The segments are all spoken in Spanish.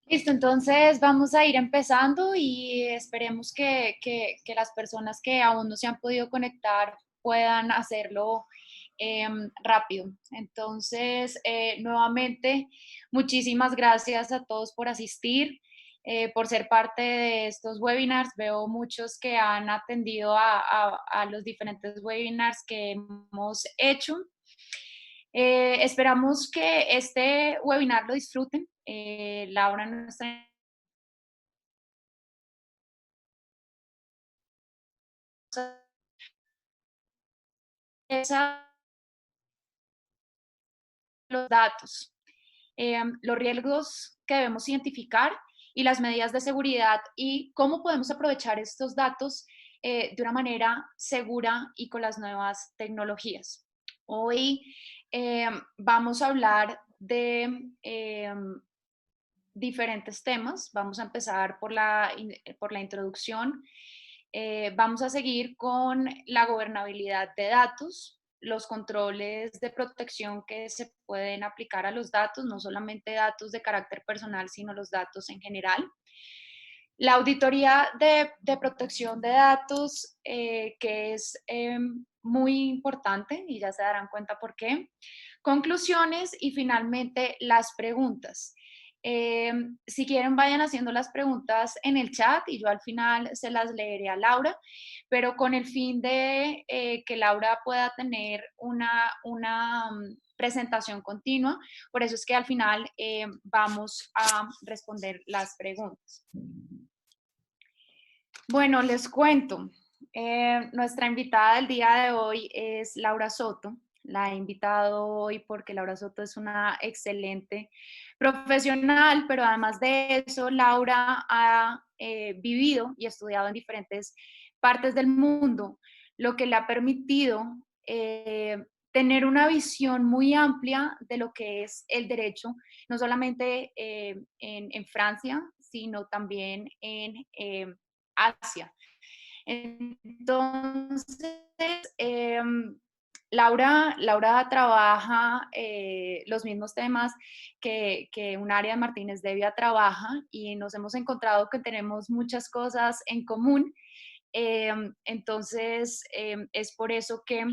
Listo, entonces vamos a ir empezando y esperemos que las personas que aún no se han podido conectar puedan hacerlo rápido. Entonces, nuevamente, muchísimas gracias a todos por asistir, por ser parte de estos webinars. Veo muchos que han atendido a los diferentes webinars que hemos hecho. Esperamos que este webinar lo disfruten. Laura, nuestra empresa, los datos, los riesgos que debemos identificar y las medidas de seguridad y cómo podemos aprovechar estos datos de una manera segura y con las nuevas tecnologías. Hoy vamos a hablar de diferentes temas. Vamos a empezar por la introducción. Vamos a seguir con la gobernabilidad de datos, los controles de protección que se pueden aplicar a los datos, no solamente datos de carácter personal, sino los datos en general. La auditoría de protección de datos, que es muy importante y ya se darán cuenta por qué. Conclusiones y finalmente las preguntas. Si quieren, vayan haciendo las preguntas en el chat y yo al final se las leeré a Laura, pero con el fin de que Laura pueda tener una presentación continua. Por eso es que al final vamos a responder las preguntas. Bueno, les cuento. Nuestra invitada del día de hoy es Laura Soto. La he invitado hoy porque Laura Soto es una excelente profesional, pero además de eso, Laura ha vivido y estudiado en diferentes partes del mundo, lo que le ha permitido tener una visión muy amplia de lo que es el derecho, no solamente en Francia, sino también en Asia. Entonces, Laura trabaja los mismos temas que un área de Martínez Devia trabaja y nos hemos encontrado que tenemos muchas cosas en común. Entonces, es por eso que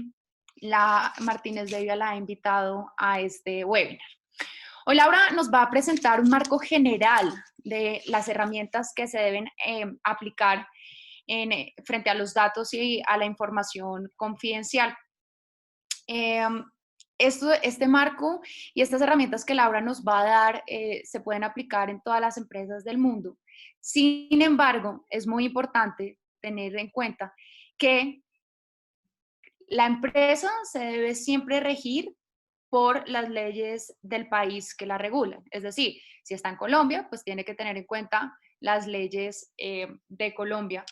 la Martínez Devia la ha invitado a este webinar. Hoy Laura nos va a presentar un marco general de las herramientas que se deben aplicar frente a los datos y a la información confidencial. Este marco y estas herramientas que Laura nos va a dar se pueden aplicar en todas las empresas del mundo. Sin embargo, es muy importante tener en cuenta que la empresa se debe siempre regir por las leyes del país que la regulan. Es decir, si está en Colombia, pues tiene que tener en cuenta las leyes de Colombia,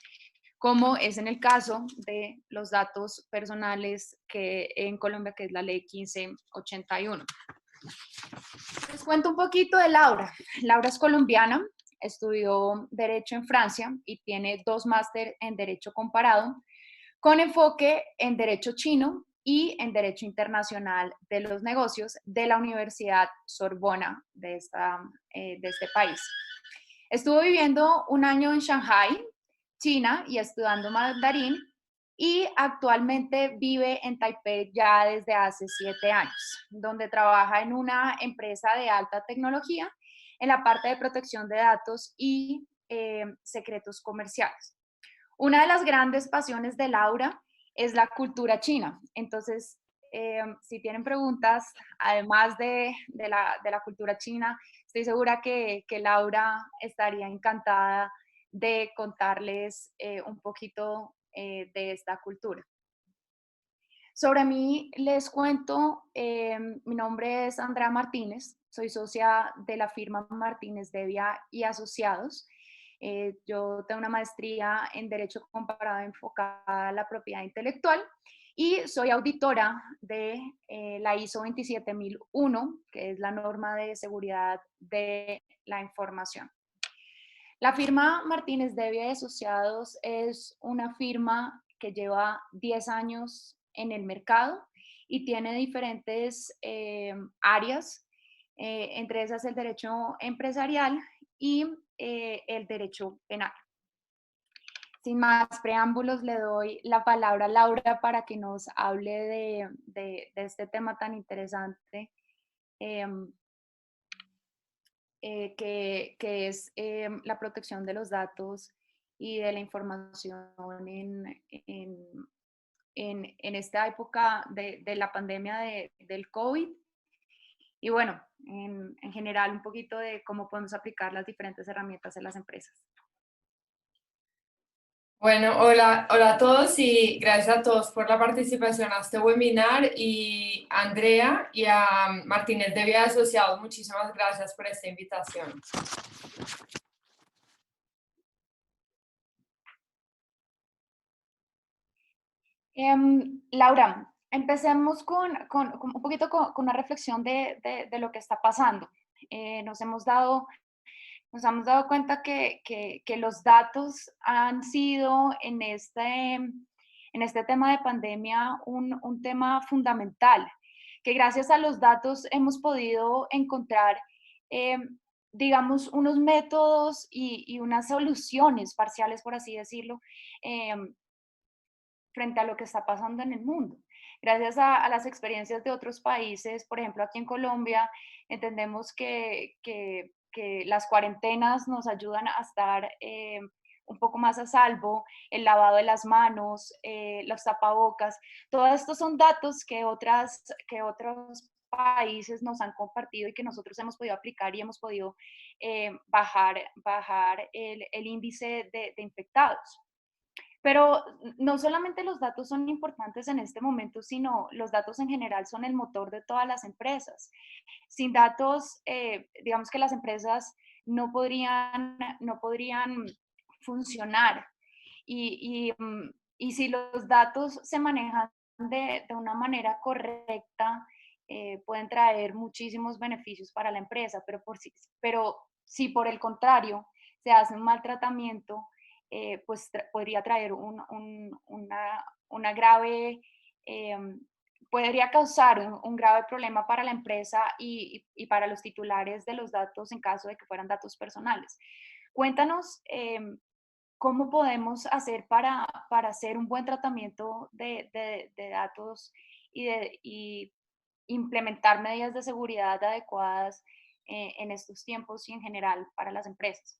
como es en el caso de los datos personales que en Colombia, que es la ley 1581. Les cuento un poquito de Laura. Laura es colombiana, estudió Derecho en Francia y tiene 2 máster en Derecho Comparado, con enfoque en Derecho Chino y en Derecho Internacional de los Negocios de la Universidad Sorbona de este país. Estuvo viviendo un año en Shanghai, China, y estudiando mandarín, y actualmente vive en Taipei ya desde hace 7 años, donde trabaja en una empresa de alta tecnología en la parte de protección de datos y secretos comerciales. Una de las grandes pasiones de Laura es la cultura china. Entonces, si tienen preguntas, además de la cultura china, estoy segura que Laura estaría encantada de contarles un poquito de esta cultura. Sobre mí les cuento, mi nombre es Andrea Martínez, soy socia de la firma Martínez Devia y Asociados. Yo tengo una maestría en Derecho Comparado enfocada a la propiedad intelectual y soy auditora de la ISO 27001, que es la norma de seguridad de la información. La firma Martínez Devia y Asociados es una firma que lleva 10 años en el mercado y tiene diferentes áreas, entre esas el derecho empresarial y el derecho penal. Sin más preámbulos, le doy la palabra a Laura para que nos hable de este tema tan interesante, em, que es la protección de los datos y de la información en esta época de la pandemia del COVID. Y bueno, en general un poquito de cómo podemos aplicar las diferentes herramientas en las empresas. Bueno, hola a todos y gracias a todos por la participación a este webinar y a Andrea y a Martínez de Vía Asociados, muchísimas gracias por esta invitación. Laura, empecemos con un poquito con una reflexión de lo que está pasando. Nos hemos dado cuenta que los datos han sido en este tema de pandemia un tema fundamental, que gracias a los datos hemos podido encontrar, eh, digamos, unos métodos y unas soluciones parciales, por así decirlo, eh, frente a lo que está pasando en el mundo. Gracias a las experiencias de otros países, por ejemplo, aquí en Colombia, entendemos que las cuarentenas nos ayudan a estar un poco más a salvo, el lavado de las manos, los tapabocas, todos estos son datos que otros países nos han compartido y que nosotros hemos podido aplicar y hemos podido bajar el índice de infectados. Pero no solamente los datos son importantes en este momento, sino los datos en general son el motor de todas las empresas. Sin datos, digamos que las empresas no podrían funcionar. Y si los datos se manejan de una manera correcta, pueden traer muchísimos beneficios para la empresa, pero si por el contrario se hace un mal tratamiento, pues podría traer una grave, podría causar un grave problema para la empresa y para los titulares de los datos en caso de que fueran datos personales. Cuéntanos cómo podemos hacer para hacer un buen tratamiento de datos y implementar medidas de seguridad adecuadas en estos tiempos y en general para las empresas.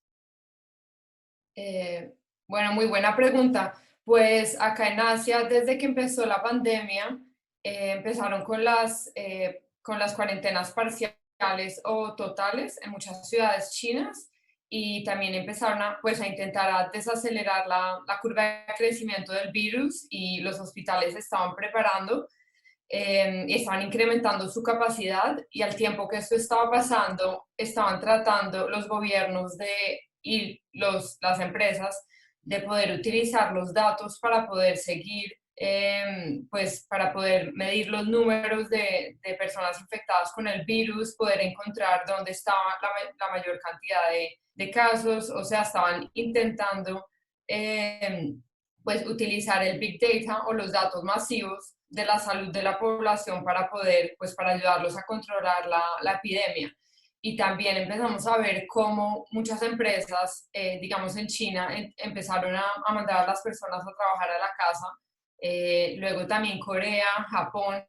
Bueno, muy buena pregunta. Pues acá en Asia, desde que empezó la pandemia, empezaron con las cuarentenas parciales o totales en muchas ciudades chinas y también empezaron pues, a intentar a desacelerar la curva de crecimiento del virus y los hospitales se estaban preparando y estaban incrementando su capacidad y al tiempo que esto estaba pasando, estaban tratando los gobiernos y las empresas de poder utilizar los datos para poder seguir, pues para poder medir los números de personas infectadas con el virus, poder encontrar dónde estaba la mayor cantidad de casos, o sea, estaban intentando pues utilizar el Big Data o los datos masivos de la salud de la población para poder, pues para ayudarlos a controlar la epidemia. Y también empezamos a ver cómo muchas empresas, digamos en China, empezaron a mandar a las personas a trabajar a la casa, luego también Corea, Japón.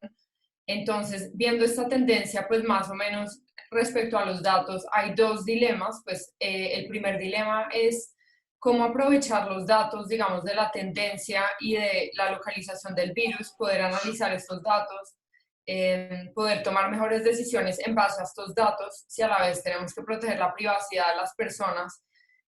Entonces, viendo esta tendencia, pues más o menos respecto a los datos, hay dos dilemas. Pues el primer dilema es cómo aprovechar los datos, digamos, de la tendencia y de la localización del virus, poder analizar estos datos, poder tomar mejores decisiones en base a estos datos, si a la vez tenemos que proteger la privacidad de las personas,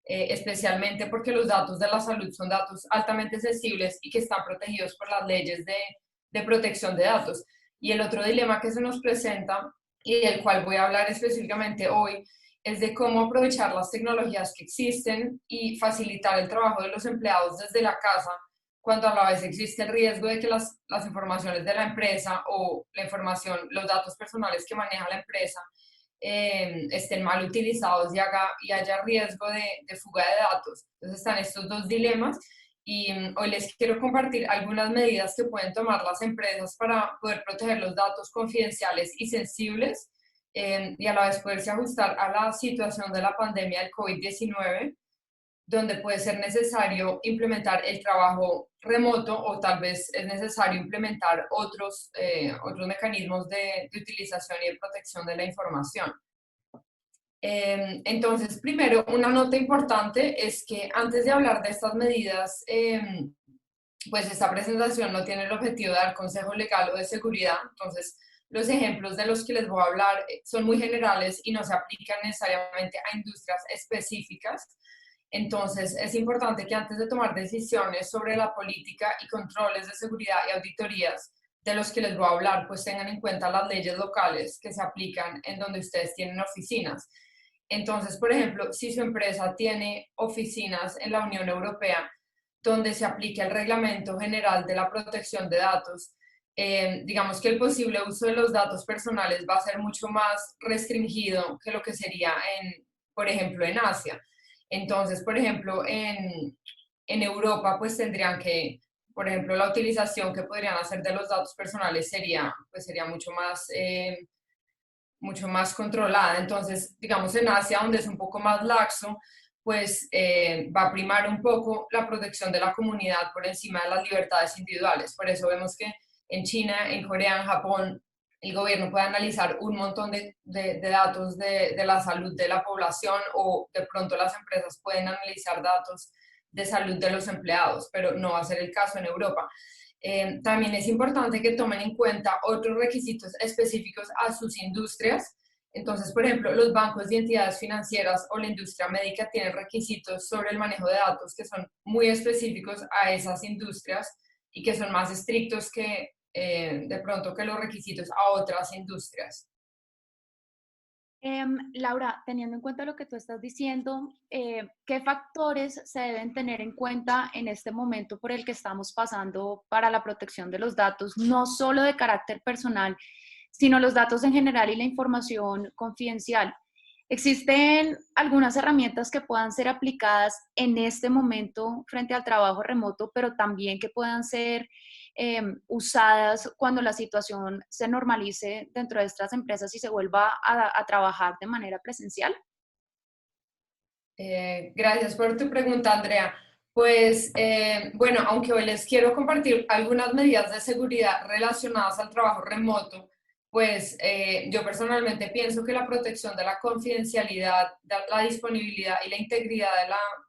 especialmente porque los datos de la salud son datos altamente sensibles y que están protegidos por las leyes de protección de datos. Y el otro dilema que se nos presenta y del cual voy a hablar específicamente hoy es de cómo aprovechar las tecnologías que existen y facilitar el trabajo de los empleados desde la casa, cuando a la vez existe el riesgo de que las informaciones de la empresa o la información, los datos personales que maneja la empresa estén mal utilizados y haya riesgo de fuga de datos. Entonces están estos dos dilemas y hoy les quiero compartir algunas medidas que pueden tomar las empresas para poder proteger los datos confidenciales y sensibles y a la vez poderse ajustar a la situación de la pandemia del COVID-19, donde puede ser necesario implementar el trabajo remoto o tal vez es necesario implementar otros mecanismos de utilización y de protección de la información. Entonces, primero, una nota importante es que antes de hablar de estas medidas, pues esta presentación no tiene el objetivo de dar consejo legal o de seguridad. Entonces, los ejemplos de los que les voy a hablar son muy generales y no se aplican necesariamente a industrias específicas. Entonces, es importante que antes de tomar decisiones sobre la política y controles de seguridad y auditorías de los que les voy a hablar, pues tengan en cuenta las leyes locales que se aplican en donde ustedes tienen oficinas. Entonces, por ejemplo, si su empresa tiene oficinas en la Unión Europea donde se aplique el Reglamento General de la Protección de Datos, digamos que el posible uso de los datos personales va a ser mucho más restringido que lo que sería por ejemplo, en Asia. Entonces, por ejemplo, en Europa, pues tendrían que, por ejemplo, la utilización que podrían hacer de los datos personales sería mucho más controlada. Entonces, digamos, en Asia, donde es un poco más laxo, pues va a primar un poco la protección de la comunidad por encima de las libertades individuales. Por eso vemos que en China, en Corea, en Japón, el gobierno puede analizar un montón de datos de la salud de la población, o de pronto las empresas pueden analizar datos de salud de los empleados, pero no va a ser el caso en Europa. También es importante que tomen en cuenta otros requisitos específicos a sus industrias. Entonces, por ejemplo, los bancos y entidades financieras o la industria médica tienen requisitos sobre el manejo de datos que son muy específicos a esas industrias y que son más estrictos que de pronto que los requisitos a otras industrias. Laura, teniendo en cuenta lo que tú estás diciendo, ¿qué factores se deben tener en cuenta en este momento por el que estamos pasando para la protección de los datos, no solo de carácter personal, sino los datos en general y la información confidencial? ¿Existen algunas herramientas que puedan ser aplicadas en este momento frente al trabajo remoto, pero también que puedan ser usadas cuando la situación se normalice dentro de estas empresas y se vuelva a trabajar de manera presencial? Gracias por tu pregunta, Andrea. Pues bueno, aunque hoy les quiero compartir algunas medidas de seguridad relacionadas al trabajo remoto, pues yo personalmente pienso que la protección de la confidencialidad, de la disponibilidad y la integridad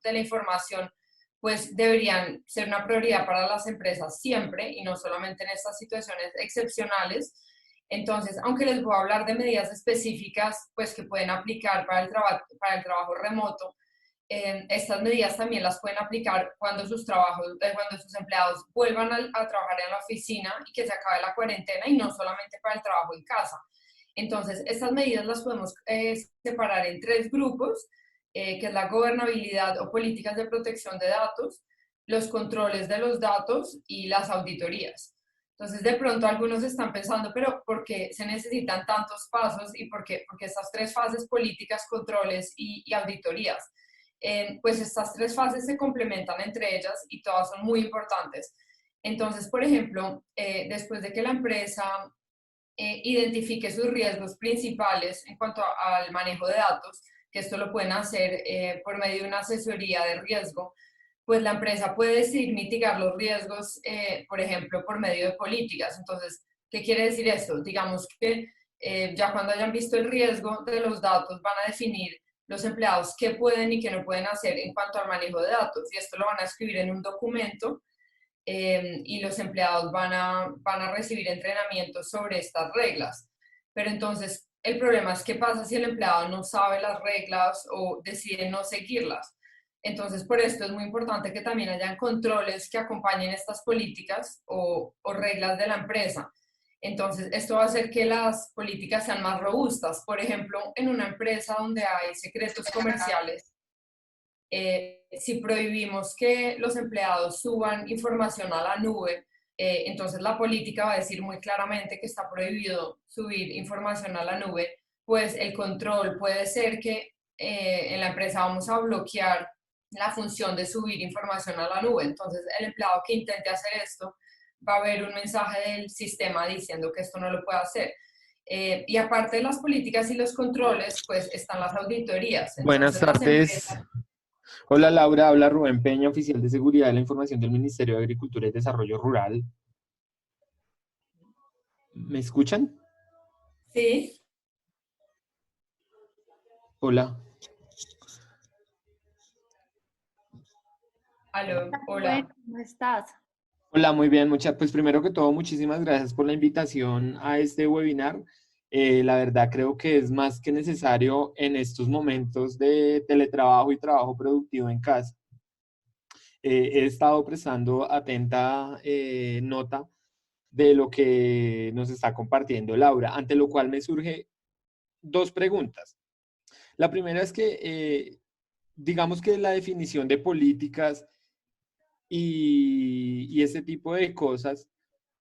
de la información, pues deberían ser una prioridad para las empresas siempre y no solamente en estas situaciones excepcionales. Entonces, aunque les voy a hablar de medidas específicas, pues que pueden aplicar para el trabajo remoto, estas medidas también las pueden aplicar cuando sus empleados vuelvan a trabajar en la oficina y que se acabe la cuarentena, y no solamente para el trabajo en casa. Entonces, estas medidas las podemos separar en tres grupos, que es la gobernabilidad o políticas de protección de datos, los controles de los datos y las auditorías. Entonces, de pronto algunos están pensando, pero ¿por qué se necesitan tantos pasos y por qué estas tres fases: políticas, controles y auditorías? Pues estas tres fases se complementan entre ellas y todas son muy importantes. Entonces, por ejemplo, después de que la empresa identifique sus riesgos principales en cuanto al manejo de datos, que esto lo pueden hacer por medio de una asesoría de riesgo, pues la empresa puede decidir mitigar los riesgos, por ejemplo, por medio de políticas. Entonces, ¿qué quiere decir esto? Digamos que ya cuando hayan visto el riesgo de los datos, van a definir los empleados qué pueden y qué no pueden hacer en cuanto al manejo de datos, y esto lo van a escribir en un documento, y los empleados van a recibir entrenamientos sobre estas reglas. Pero entonces, el problema es qué pasa si el empleado no sabe las reglas o decide no seguirlas. Entonces, por esto es muy importante que también hayan controles que acompañen estas políticas o reglas de la empresa. Entonces, esto va a hacer que las políticas sean más robustas. Por ejemplo, en una empresa donde hay secretos comerciales, si prohibimos que los empleados suban información a la nube, entonces la política va a decir muy claramente que está prohibido subir información a la nube. Pues el control puede ser que en la empresa vamos a bloquear la función de subir información a la nube. Entonces, el empleado que intente hacer esto va a ver un mensaje del sistema diciendo que esto no lo puede hacer. Y aparte de las políticas y los controles, pues están las auditorías. Buenas Entonces las tardes. empresas, Hola Laura, habla Rubén Peña, oficial de Seguridad de la Información del Ministerio de Agricultura y Desarrollo Rural. ¿Me escuchan? sí, Hola. aló, Rubén, hola. ¿cómo estás? Hola, muy bien. Pues primero que todo, muchísimas gracias por la invitación a este webinar. La verdad creo que es más que necesario en estos momentos de teletrabajo y trabajo productivo en casa. He estado prestando atenta nota de lo que nos está compartiendo Laura, ante lo cual me surge dos preguntas. La primera es que, digamos que la definición de políticas y ese tipo de cosas,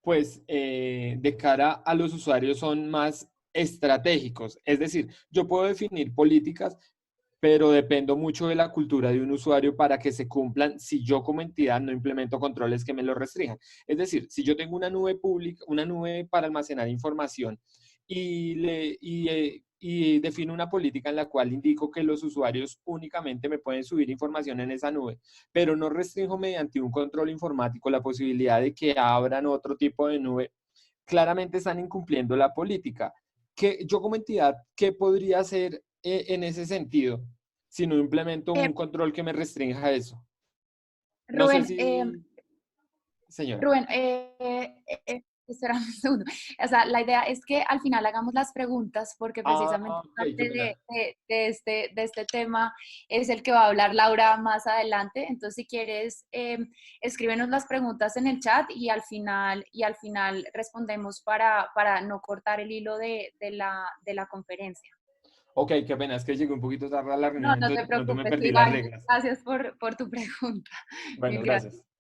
pues de cara a los usuarios son más estratégicos. Es decir, yo puedo definir políticas, pero dependo mucho de la cultura de un usuario para que se cumplan si yo como entidad no implemento controles que me lo restrinjan. Es decir, si yo tengo una nube pública, una nube para almacenar información y defino una política en la cual indico que los usuarios únicamente me pueden subir información en esa nube, pero no restringo mediante un control informático la posibilidad de que abran otro tipo de nube, claramente están incumpliendo la política. Que yo como entidad, ¿qué podría hacer en ese sentido si no implemento Eh, un control que me restrinja eso? No sé Rubén, si, señora. Rubén, espera un segundo. O sea, la idea es que al final hagamos las preguntas porque Ah, precisamente ok, parte qué pena. de este tema es el que va a hablar Laura más adelante. Entonces, si quieres, escríbenos las preguntas en el chat y al final respondemos para no cortar el hilo de la conferencia. Ok, qué pena, es que llegué un poquito tarde a la reunión, No, no entonces te de pronto me preocupes. perdí las Igual, reglas. gracias por tu pregunta. Bueno, Mil gracias. gracias.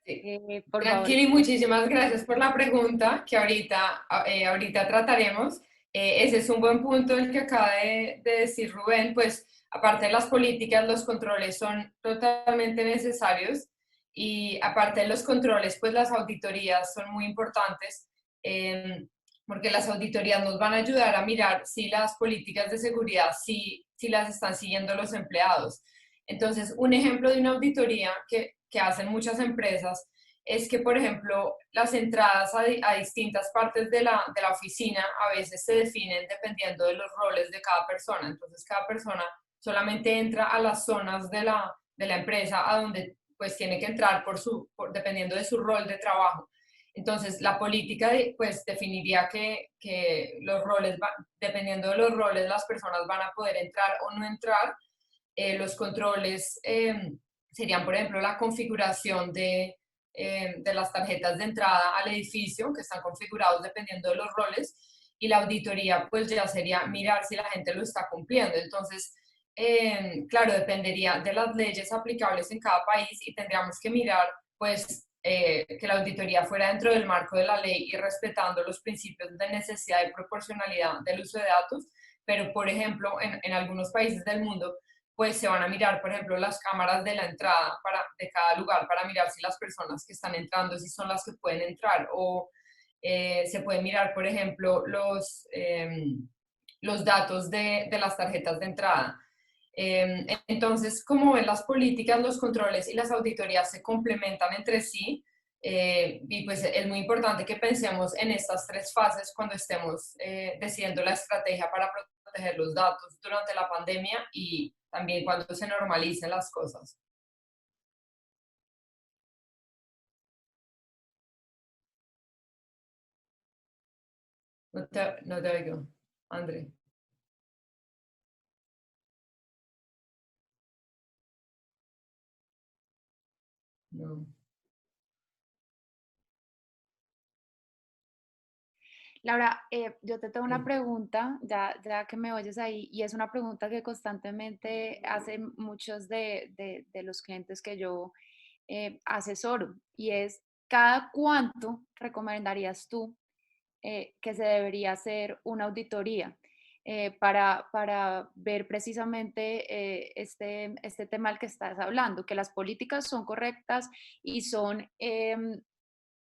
Sí. Por favor. Tranquilo y muchísimas gracias por la pregunta que ahorita trataremos. Ese es un buen punto el que acaba de decir Rubén, pues aparte de las políticas, los controles son totalmente necesarios y aparte de los controles, pues las auditorías son muy importantes eh, porque las auditorías nos van a ayudar a mirar si las políticas de seguridad, si las están siguiendo los empleados. Entonces, un ejemplo de una auditoría que hacen muchas empresas es que, por ejemplo, las entradas a distintas partes de la oficina a veces se definen dependiendo de los roles de cada persona. Entonces, cada persona solamente entra a las zonas de la empresa a donde pues tiene que entrar dependiendo de su rol de trabajo. Entonces, la política pues definiría que dependiendo de los roles, las personas van a poder entrar o no entrar. Los controles serían, por ejemplo, la configuración de las tarjetas de entrada al edificio, que están configurados dependiendo de los roles, y la auditoría, pues ya sería mirar si la gente lo está cumpliendo. Entonces, claro, dependería de las leyes aplicables en cada país y tendríamos que mirar, pues, que la auditoría fuera dentro del marco de la ley y respetando los principios de necesidad y proporcionalidad del uso de datos. Pero, por ejemplo, en algunos países del mundo, pues se van a mirar, por ejemplo, las cámaras de la entrada de cada lugar para mirar si las personas que están entrando, si son las que pueden entrar, o se pueden mirar, por ejemplo, los datos de las tarjetas de entrada. Entonces, como ven, las políticas, los controles y las auditorías se complementan entre sí. Y pues es muy importante que pensemos en estas tres fases cuando estemos decidiendo la estrategia para proteger los datos durante la pandemia y también cuando se normalicen las cosas. No te oigo, André. No. Laura, yo te tengo una Sí. pregunta, ya que me oyes ahí, y es una pregunta que constantemente hacen muchos de los clientes que yo asesoro, y es, ¿cada cuánto recomendarías tú que se debería hacer una auditoría para ver precisamente este tema al que estás hablando, que las políticas son correctas y son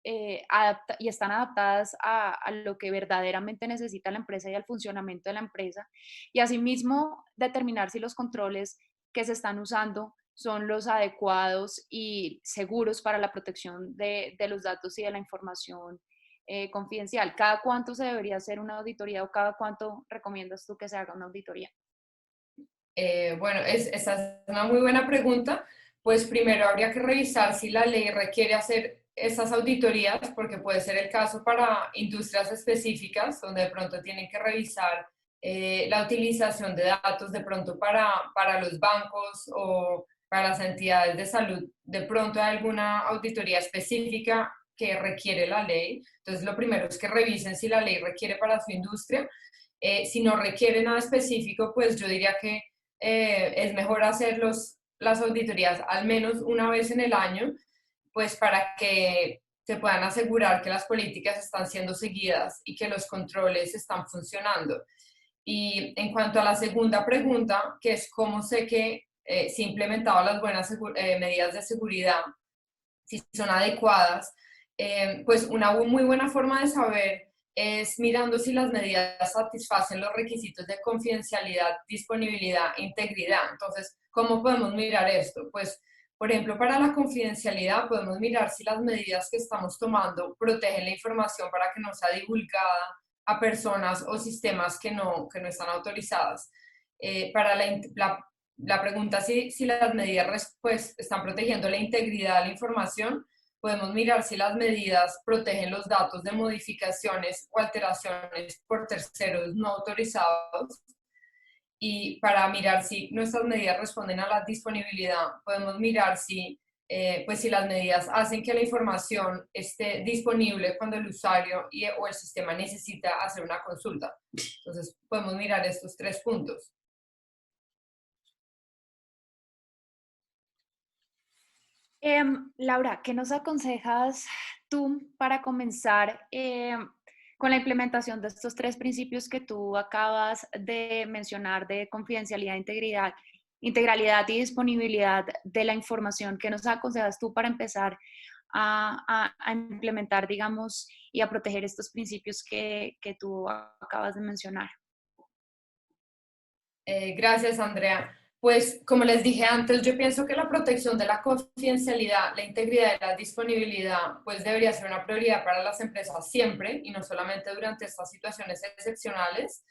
y están adaptadas a lo que verdaderamente necesita la empresa y al funcionamiento de la empresa. Y asimismo, determinar si los controles que se están usando son los adecuados y seguros para la protección de los datos y de la información confidencial. ¿Cada cuánto se debería hacer una auditoría o cada cuánto recomiendas tú que se haga una auditoría? Bueno, esa es una muy buena pregunta. Pues primero habría que revisar si la ley requiere hacer esas auditorías, porque puede ser el caso para industrias específicas, donde de pronto tienen que revisar la utilización de datos de pronto para los bancos o para las entidades de salud. De pronto hay alguna auditoría específica que requiere la ley. Entonces, lo primero es que revisen si la ley requiere para su industria. Si no requiere nada específico, pues yo diría que es mejor hacer las auditorías al menos una vez en el año, pues para que se puedan asegurar que las políticas están siendo seguidas y que los controles están funcionando. Y en cuanto a la segunda pregunta, que es cómo sé que se han implementado las buenas medidas de seguridad, si son adecuadas, pues una muy buena forma de saber es mirando si las medidas satisfacen los requisitos de confidencialidad, disponibilidad e integridad. Entonces, ¿cómo podemos mirar esto? Pues, por ejemplo, para la confidencialidad podemos mirar si las medidas que estamos tomando protegen la información para que no sea divulgada a personas o sistemas que no están autorizadas. Para la pregunta si las medidas pues, están protegiendo la integridad de la información, podemos mirar si las medidas protegen los datos de modificaciones o alteraciones por terceros no autorizados. Y para mirar si nuestras medidas responden a la disponibilidad, podemos mirar pues si las medidas hacen que la información esté disponible cuando el usuario o el sistema necesita hacer una consulta. Entonces, podemos mirar estos tres puntos. Laura, ¿qué nos aconsejas tú para comenzar con la implementación de estos tres principios que tú acabas de mencionar de confidencialidad, integridad, integralidad y disponibilidad de la información? ¿Qué nos aconsejas tú para empezar a implementar, digamos, y a proteger estos principios que tú acabas de mencionar? Gracias, Andrea. Pues como les dije antes, yo pienso que la protección de la confidencialidad, la integridad y la disponibilidad, pues debería ser una prioridad para las empresas siempre y no solamente durante estas situaciones excepcionales.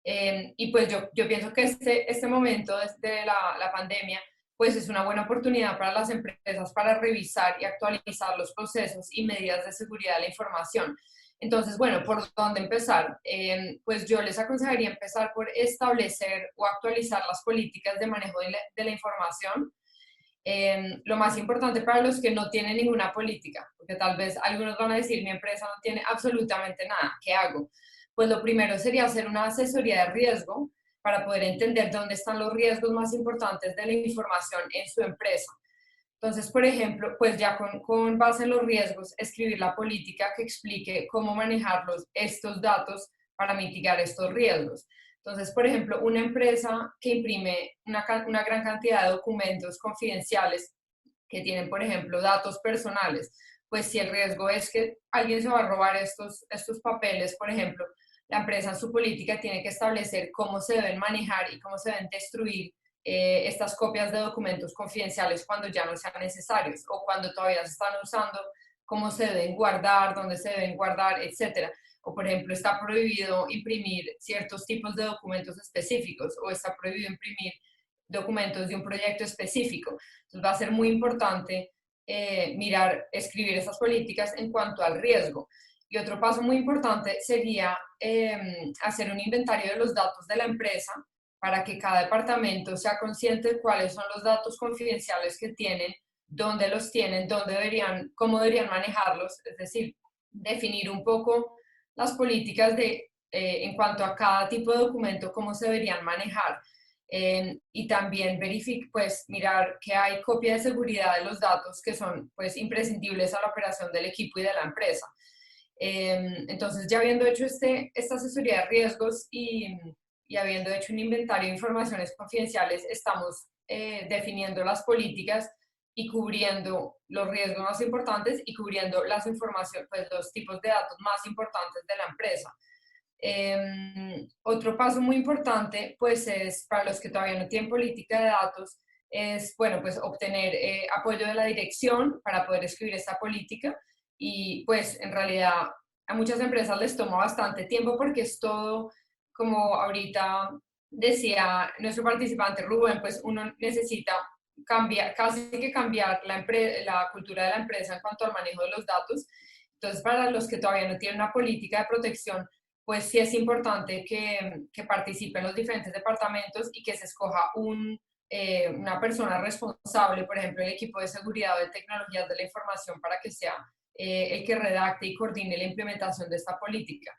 Y pues yo pienso que este momento desde la pandemia, pues es una buena oportunidad para las empresas para revisar y actualizar los procesos y medidas de seguridad de la información. Entonces, bueno, ¿por dónde empezar? Pues yo les aconsejaría empezar por establecer o actualizar las políticas de manejo de la información. Lo más importante para los que no tienen ninguna política, porque tal vez algunos van a decir, mi empresa no tiene absolutamente nada, ¿qué hago? Pues lo primero sería hacer una asesoría de riesgo para poder entender dónde están los riesgos más importantes de la información en su empresa. Entonces, por ejemplo, pues ya con base en los riesgos, escribir la política que explique cómo manejar estos datos para mitigar estos riesgos. Entonces, por ejemplo, una empresa que imprime una gran cantidad de documentos confidenciales que tienen, por ejemplo, datos personales, pues si el riesgo es que alguien se va a robar estos papeles, por ejemplo, la empresa en su política tiene que establecer cómo se deben manejar y cómo se deben destruir estas copias de documentos confidenciales cuando ya no sean necesarios o cuando todavía se están usando, cómo se deben guardar, dónde se deben guardar, etcétera. O, por ejemplo, está prohibido imprimir ciertos tipos de documentos específicos o está prohibido imprimir documentos de un proyecto específico. Entonces, va a ser muy importante escribir esas políticas en cuanto al riesgo. Y otro paso muy importante sería hacer un inventario de los datos de la empresa para que cada departamento sea consciente de cuáles son los datos confidenciales que tienen, dónde los tienen, cómo deberían manejarlos, es decir, definir un poco las políticas en cuanto a cada tipo de documento, cómo se deberían manejar. Y también pues, mirar que hay copia de seguridad de los datos que son pues, imprescindibles a la operación del equipo y de la empresa. Entonces, ya habiendo hecho esta asesoría de riesgos y habiendo hecho un inventario de informaciones confidenciales, estamos definiendo las políticas y cubriendo los riesgos más importantes y cubriendo las informaciones, pues los tipos de datos más importantes de la empresa. Otro paso muy importante, pues es para los que todavía no tienen política de datos, es, bueno, pues obtener apoyo de la dirección para poder escribir esta política y pues en realidad a muchas empresas les toma bastante tiempo porque es todo, como ahorita decía nuestro participante Rubén, pues uno necesita cambiar, casi que cambiar la cultura de la empresa en cuanto al manejo de los datos. Entonces, para los que todavía no tienen una política de protección, pues sí es importante que participen los diferentes departamentos y que se escoja una persona responsable, por ejemplo, el equipo de seguridad o de tecnologías de la información, para que sea el que redacte y coordine la implementación de esta política.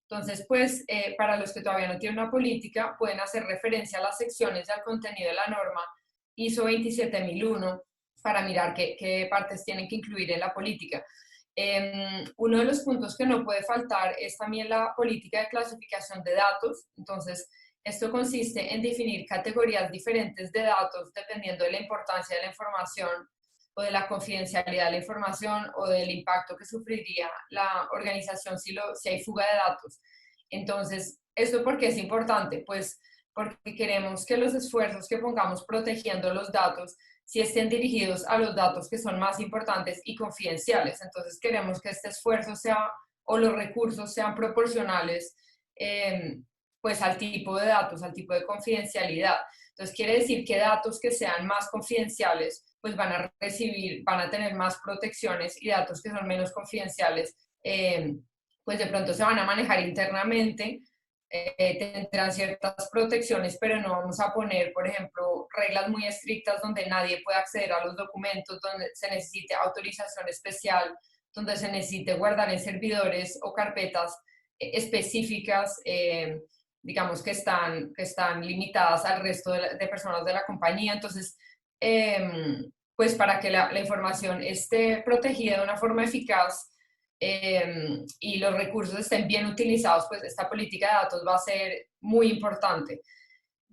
Entonces, pues, para los que todavía no tienen una política, pueden hacer referencia a las secciones y al contenido de la norma ISO 27001 para mirar qué partes tienen que incluir en la política. Uno de los puntos que no puede faltar es también la política de clasificación de datos. Entonces, esto consiste en definir categorías diferentes de datos dependiendo de la importancia de la información o de la confidencialidad de la información o del impacto que sufriría la organización si hay fuga de datos. Entonces, ¿esto por qué es importante? Pues porque queremos que los esfuerzos que pongamos protegiendo los datos si estén dirigidos a los datos que son más importantes y confidenciales. Entonces queremos que este esfuerzo sea, o los recursos sean proporcionales pues al tipo de datos, al tipo de confidencialidad. Entonces quiere decir que datos que sean más confidenciales pues van a tener más protecciones, y datos que son menos confidenciales pues de pronto se van a manejar internamente, tendrán ciertas protecciones, pero no vamos a poner, por ejemplo, reglas muy estrictas donde nadie puede acceder a los documentos, donde se necesite autorización especial, donde se necesite guardar en servidores o carpetas específicas, digamos que están limitadas al resto de personas de la compañía. Entonces, pues para que la información esté protegida de una forma eficaz, y los recursos estén bien utilizados, pues esta política de datos va a ser muy importante.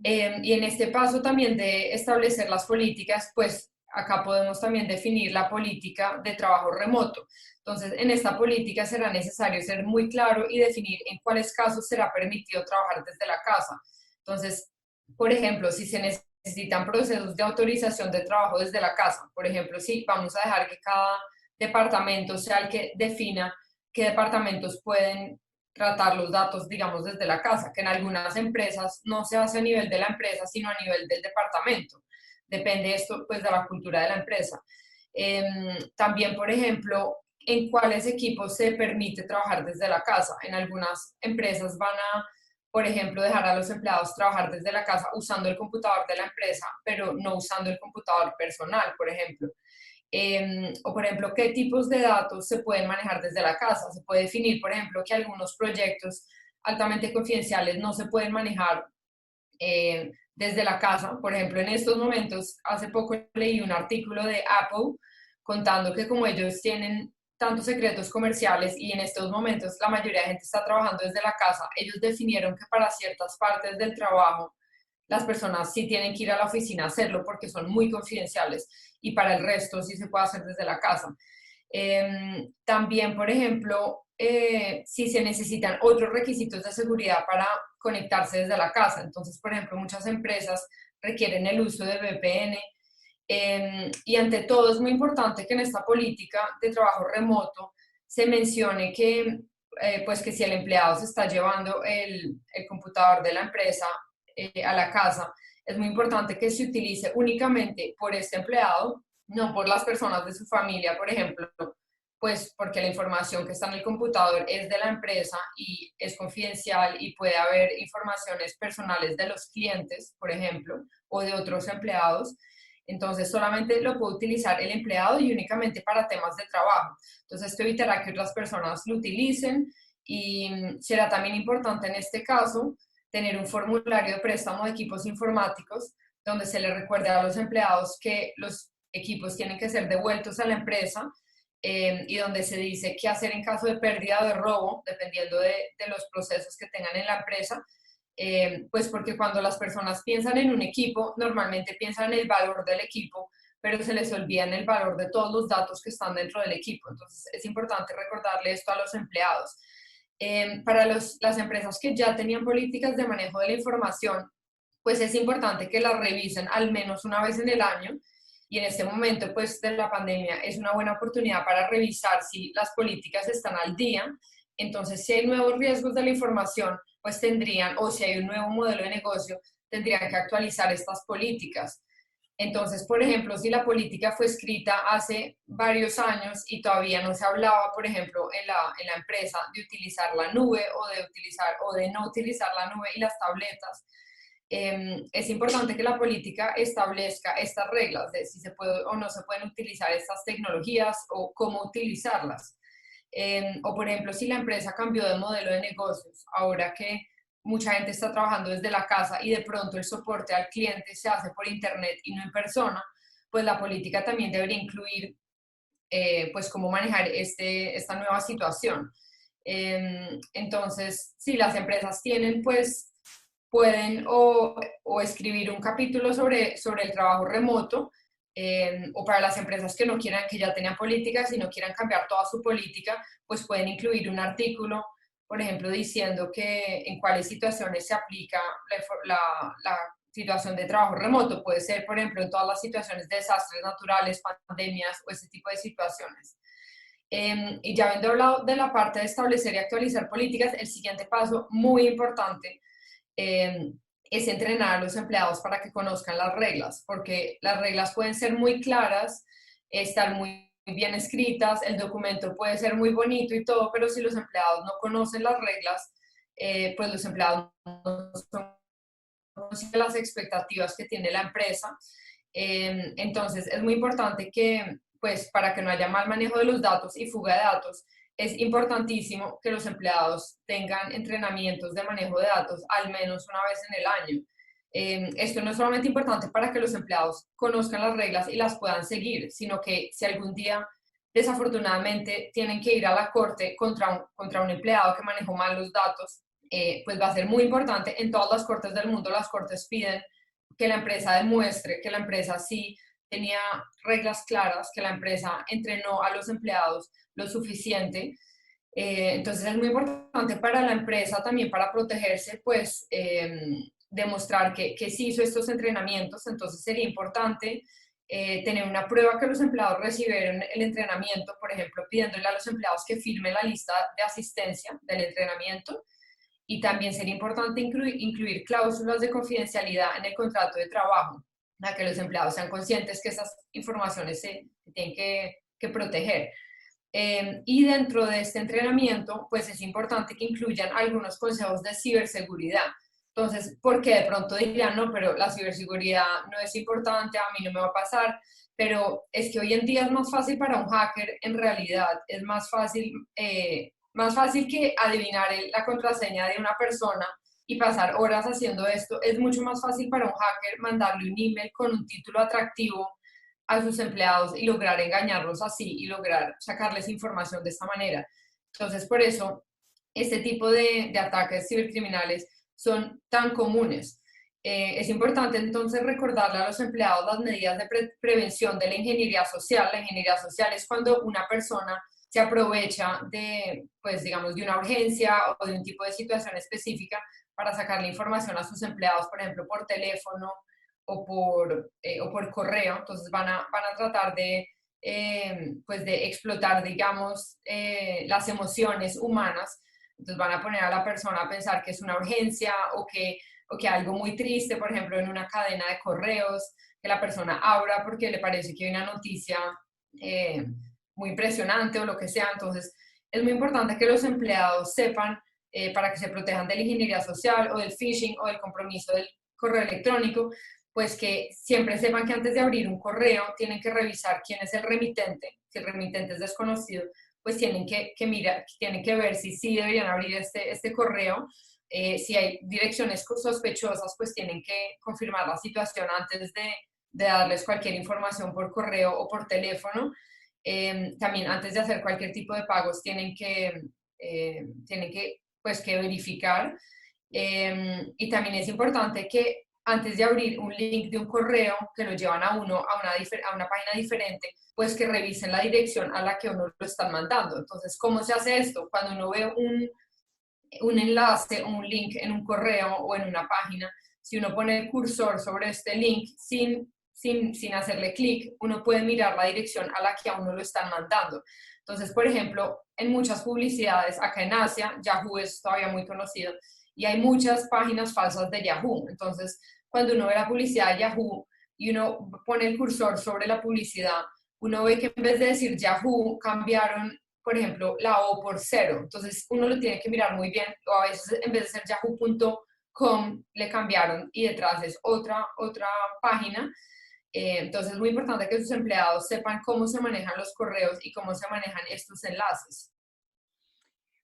Y en este paso también de establecer las políticas, pues acá podemos también definir la política de trabajo remoto. Entonces, en esta política será necesario ser muy claro y definir en cuáles casos será permitido trabajar desde la casa. Entonces, por ejemplo, si se necesitan procesos de autorización de trabajo desde la casa, por ejemplo, si vamos a dejar que cada departamento sea el que defina qué departamentos pueden tratar los datos, digamos, desde la casa, que en algunas empresas no se hace a nivel de la empresa, sino a nivel del departamento. Depende esto, pues, de la cultura de la empresa. También, por ejemplo, en cuáles equipos se permite trabajar desde la casa. En algunas empresas van a, por ejemplo, dejar a los empleados trabajar desde la casa usando el computador de la empresa, pero no usando el computador personal, por ejemplo. O, por ejemplo, qué tipos de datos se pueden manejar desde la casa. Se puede definir, por ejemplo, que algunos proyectos altamente confidenciales no se pueden manejar desde la casa. Por ejemplo, en estos momentos, hace poco leí un artículo de Apple contando que como ellos tienen tantos secretos comerciales y en estos momentos la mayoría de gente está trabajando desde la casa, ellos definieron que para ciertas partes del trabajo las personas sí tienen que ir a la oficina a hacerlo porque son muy confidenciales, y para el resto sí se puede hacer desde la casa. También, por ejemplo, si se necesitan otros requisitos de seguridad para conectarse desde la casa. Entonces, por ejemplo, muchas empresas requieren el uso de VPN. Y ante todo es muy importante que en esta política de trabajo remoto se mencione que, pues que si el empleado se está llevando el computador de la empresa a la casa, es muy importante que se utilice únicamente por este empleado, no por las personas de su familia, por ejemplo, pues porque la información que está en el computador es de la empresa y es confidencial, y puede haber informaciones personales de los clientes, por ejemplo, o de otros empleados. Entonces solamente lo puede utilizar el empleado y únicamente para temas de trabajo. Entonces esto evitará que otras personas lo utilicen, y será también importante en este caso tener un formulario de préstamo de equipos informáticos donde se le recuerde a los empleados que los equipos tienen que ser devueltos a la empresa, y donde se dice qué hacer en caso de pérdida o de robo, dependiendo de los procesos que tengan en la empresa. Pues porque cuando las personas piensan en un equipo, normalmente piensan en el valor del equipo, pero se les olvida el valor de todos los datos que están dentro del equipo. Entonces es importante recordarle esto a los empleados. Para las empresas que ya tenían políticas de manejo de la información, pues es importante que las revisen al menos una vez en el año, y en este momento pues de la pandemia es una buena oportunidad para revisar si las políticas están al día. Entonces, si hay nuevos riesgos de la información, pues tendrían, o si hay un nuevo modelo de negocio, tendrían que actualizar estas políticas. Entonces, por ejemplo, si la política fue escrita hace varios años y todavía no se hablaba, por ejemplo, en la empresa de utilizar la nube o de no utilizar la nube y las tabletas, es importante que la política establezca estas reglas de si se puede o no se pueden utilizar estas tecnologías o cómo utilizarlas. O por ejemplo, si la empresa cambió de modelo de negocios, ahora que mucha gente está trabajando desde la casa y de pronto el soporte al cliente se hace por internet y no en persona, pues la política también debería incluir pues cómo manejar esta nueva situación. Entonces, si las empresas tienen, pues pueden o escribir un capítulo sobre el trabajo remoto, o para las empresas que no quieran, que ya tenían políticas y no quieran cambiar toda su política, pues pueden incluir un artículo, por ejemplo, diciendo que en cuáles situaciones se aplica la situación de trabajo remoto. Puede ser, por ejemplo, en todas las situaciones de desastres naturales, pandemias o ese tipo de situaciones. Y ya habiendo hablado de la parte de establecer y actualizar políticas, el siguiente paso muy importante es entrenar a los empleados para que conozcan las reglas, porque las reglas pueden ser muy claras, estar muy bien escritas, el documento puede ser muy bonito y todo, pero si los empleados no conocen las reglas, pues los empleados no son conscientes de las expectativas que tiene la empresa. Entonces es muy importante que, pues para que no haya mal manejo de los datos y fuga de datos, es importantísimo que los empleados tengan entrenamientos de manejo de datos al menos una vez en el año. Esto no es solamente importante para que los empleados conozcan las reglas y las puedan seguir, sino que si algún día desafortunadamente tienen que ir a la corte contra un empleado que manejó mal los datos, pues va a ser muy importante. En todas las cortes del mundo, las cortes piden que la empresa demuestre que la empresa sí tenía reglas claras, que la empresa entrenó a los empleados lo suficiente. Entonces es muy importante para la empresa también, para protegerse, pues demostrar que sí hizo estos entrenamientos. Entonces sería importante tener una prueba que los empleados recibieron el entrenamiento, por ejemplo, pidiéndole a los empleados que firmen la lista de asistencia del entrenamiento. Y también sería importante incluir cláusulas de confidencialidad en el contrato de trabajo, para que los empleados sean conscientes que esas informaciones se tienen que proteger. Y dentro de este entrenamiento, pues es importante que incluyan algunos consejos de ciberseguridad. Entonces, porque de pronto dirían, no, pero la ciberseguridad no es importante, a mí no me va a pasar, pero es que hoy en día es más fácil para un hacker, en realidad, es más fácil que adivinar la contraseña de una persona y pasar horas haciendo esto. Es mucho más fácil para un hacker mandarle un email con un título atractivo a sus empleados y lograr engañarlos así y lograr sacarles información de esta manera. Entonces, por eso, este tipo de ataques cibercriminales son tan comunes. Es importante entonces recordarle a los empleados las medidas de prevención de la ingeniería social. La ingeniería social es cuando una persona se aprovecha de, pues digamos, de una urgencia o de un tipo de situación específica para sacarle información a sus empleados, por ejemplo, por teléfono o por correo. Entonces van a tratar pues de explotar, digamos, las emociones humanas. Entonces van a poner a la persona a pensar que es una urgencia o que algo muy triste, por ejemplo, en una cadena de correos, que la persona abra porque le parece que hay una noticia muy impresionante o lo que sea. Entonces es muy importante que los empleados sepan, para que se protejan de la ingeniería social o del phishing o del compromiso del correo electrónico, pues que siempre sepan que antes de abrir un correo tienen que revisar quién es el remitente. Si el remitente es desconocido, pues tienen que mirar, tienen que ver si sí deberían abrir este correo. Si hay direcciones sospechosas, pues tienen que confirmar la situación antes de darles cualquier información por correo o por teléfono. También antes de hacer cualquier tipo de pagos tienen que pues, que verificar. Y también es importante que antes de abrir un link de un correo que lo llevan a uno a una página diferente, pues que revisen la dirección a la que uno lo están mandando. Entonces, ¿cómo se hace esto? Cuando uno ve un enlace o un link en un correo o en una página, si uno pone el cursor sobre este link sin hacerle clic, uno puede mirar la dirección a la que a uno lo están mandando. Entonces, por ejemplo, en muchas publicidades acá en Asia, Yahoo es todavía muy conocido y hay muchas páginas falsas de Yahoo. Entonces, cuando uno ve la publicidad de Yahoo y uno pone el cursor sobre la publicidad, uno ve que en vez de decir Yahoo, cambiaron, por ejemplo, la O por cero. Entonces, uno lo tiene que mirar muy bien, o a veces en vez de ser yahoo.com, le cambiaron y detrás es otra página. Entonces, es muy importante que sus empleados sepan cómo se manejan los correos y cómo se manejan estos enlaces.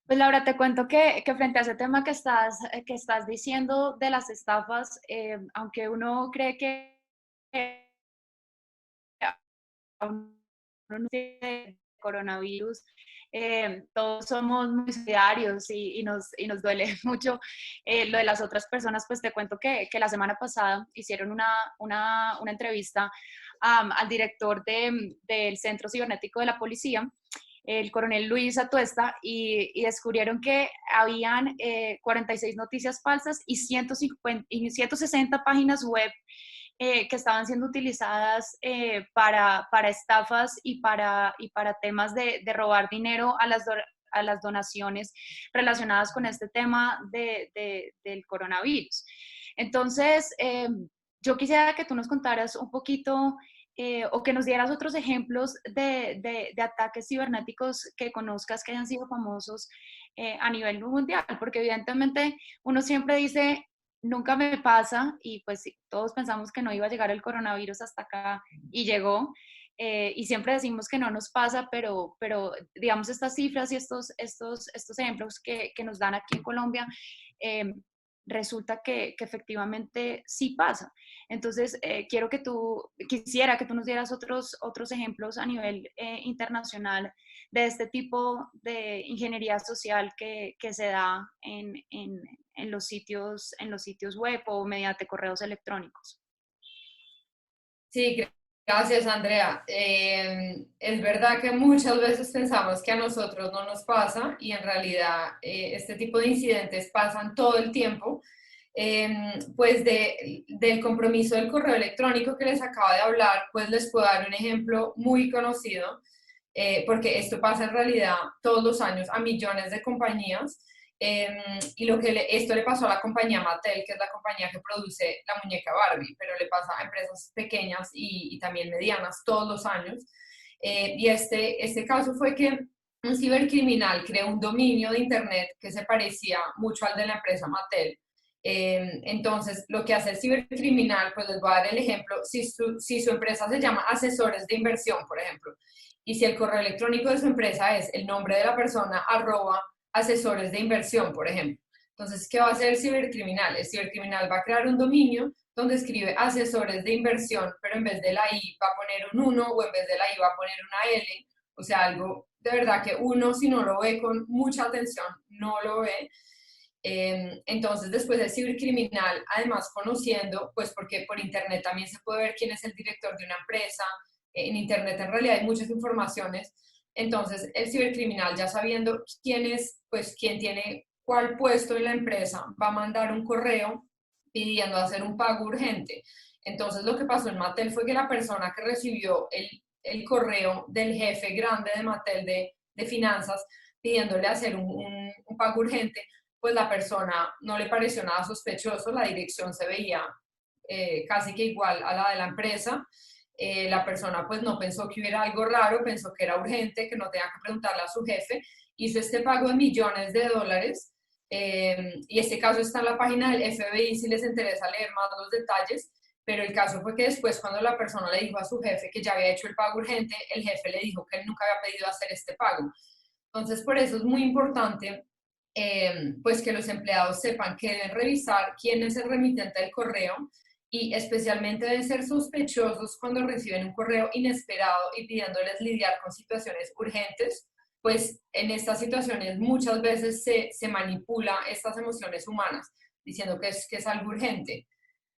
Pues Laura, te cuento que frente a ese tema que estás diciendo de las estafas, aunque uno cree que aún no tiene coronavirus, todos somos muy solidarios y nos duele mucho lo de las otras personas. Pues te cuento que la semana pasada hicieron una entrevista al director del Centro Cibernético de la Policía, el coronel Luis Atuesta, y descubrieron que habían 46 noticias falsas y 160 páginas web que estaban siendo utilizadas para estafas y para temas de robar dinero a las donaciones relacionadas con este tema del coronavirus. Entonces, yo quisiera que tú nos contaras un poquito o que nos dieras otros ejemplos de ataques cibernéticos que conozcas que hayan sido famosos a nivel mundial, porque evidentemente uno siempre dice, nunca me pasa, y pues sí, todos pensamos que no iba a llegar el coronavirus hasta acá y llegó, y siempre decimos que no nos pasa, pero digamos estas cifras y estos ejemplos que nos dan aquí en Colombia, resulta que efectivamente sí pasa. Entonces, quisiera que tú nos dieras otros ejemplos a nivel internacional de este tipo de ingeniería social que se da en los sitios web o mediante correos electrónicos. Sí, gracias, Andrea. Es verdad que muchas veces pensamos que a nosotros no nos pasa y en realidad este tipo de incidentes pasan todo el tiempo. Pues del compromiso del correo electrónico que les acabo de hablar, pues les puedo dar un ejemplo muy conocido, porque esto pasa en realidad todos los años a millones de compañías. Y esto le pasó a la compañía Mattel, que es la compañía que produce la muñeca Barbie, pero le pasa a empresas pequeñas y también medianas todos los años. Y este caso fue que un cibercriminal creó un dominio de internet que se parecía mucho al de la empresa Mattel. Entonces, lo que hace el cibercriminal, pues les voy a dar el ejemplo, si su empresa se llama Asesores de Inversión, por ejemplo, y si el correo electrónico de su empresa es el nombre de la persona, @asesores de inversión, por ejemplo. Entonces, ¿qué va a hacer el cibercriminal? El cibercriminal va a crear un dominio donde escribe asesores de inversión, pero en vez de la I va a poner un 1 o en vez de la I va a poner una L, o sea, algo de verdad que uno, si no lo ve con mucha atención, no lo ve. Entonces, después el cibercriminal, además conociendo, pues porque por internet también se puede ver quién es el director de una empresa, en internet en realidad hay muchas informaciones, entonces el cibercriminal ya sabiendo quién es, pues quién tiene cuál puesto en la empresa, va a mandar un correo pidiendo hacer un pago urgente. Entonces lo que pasó en Mattel fue que la persona que recibió el correo del jefe grande de Mattel de finanzas pidiéndole hacer un pago urgente, pues la persona no le pareció nada sospechoso, la dirección se veía casi que igual a la de la empresa. La persona pues no pensó que hubiera algo raro, pensó que era urgente, que no tenía que preguntarle a su jefe, hizo este pago de millones de dólares, y este caso está en la página del FBI si les interesa leer más los detalles, pero el caso fue que después cuando la persona le dijo a su jefe que ya había hecho el pago urgente, el jefe le dijo que él nunca había pedido hacer este pago. Entonces por eso es muy importante pues que los empleados sepan que deben revisar quién es el remitente del correo y especialmente deben ser sospechosos cuando reciben un correo inesperado y pidiéndoles lidiar con situaciones urgentes, pues en estas situaciones muchas veces se manipula estas emociones humanas diciendo que es algo urgente.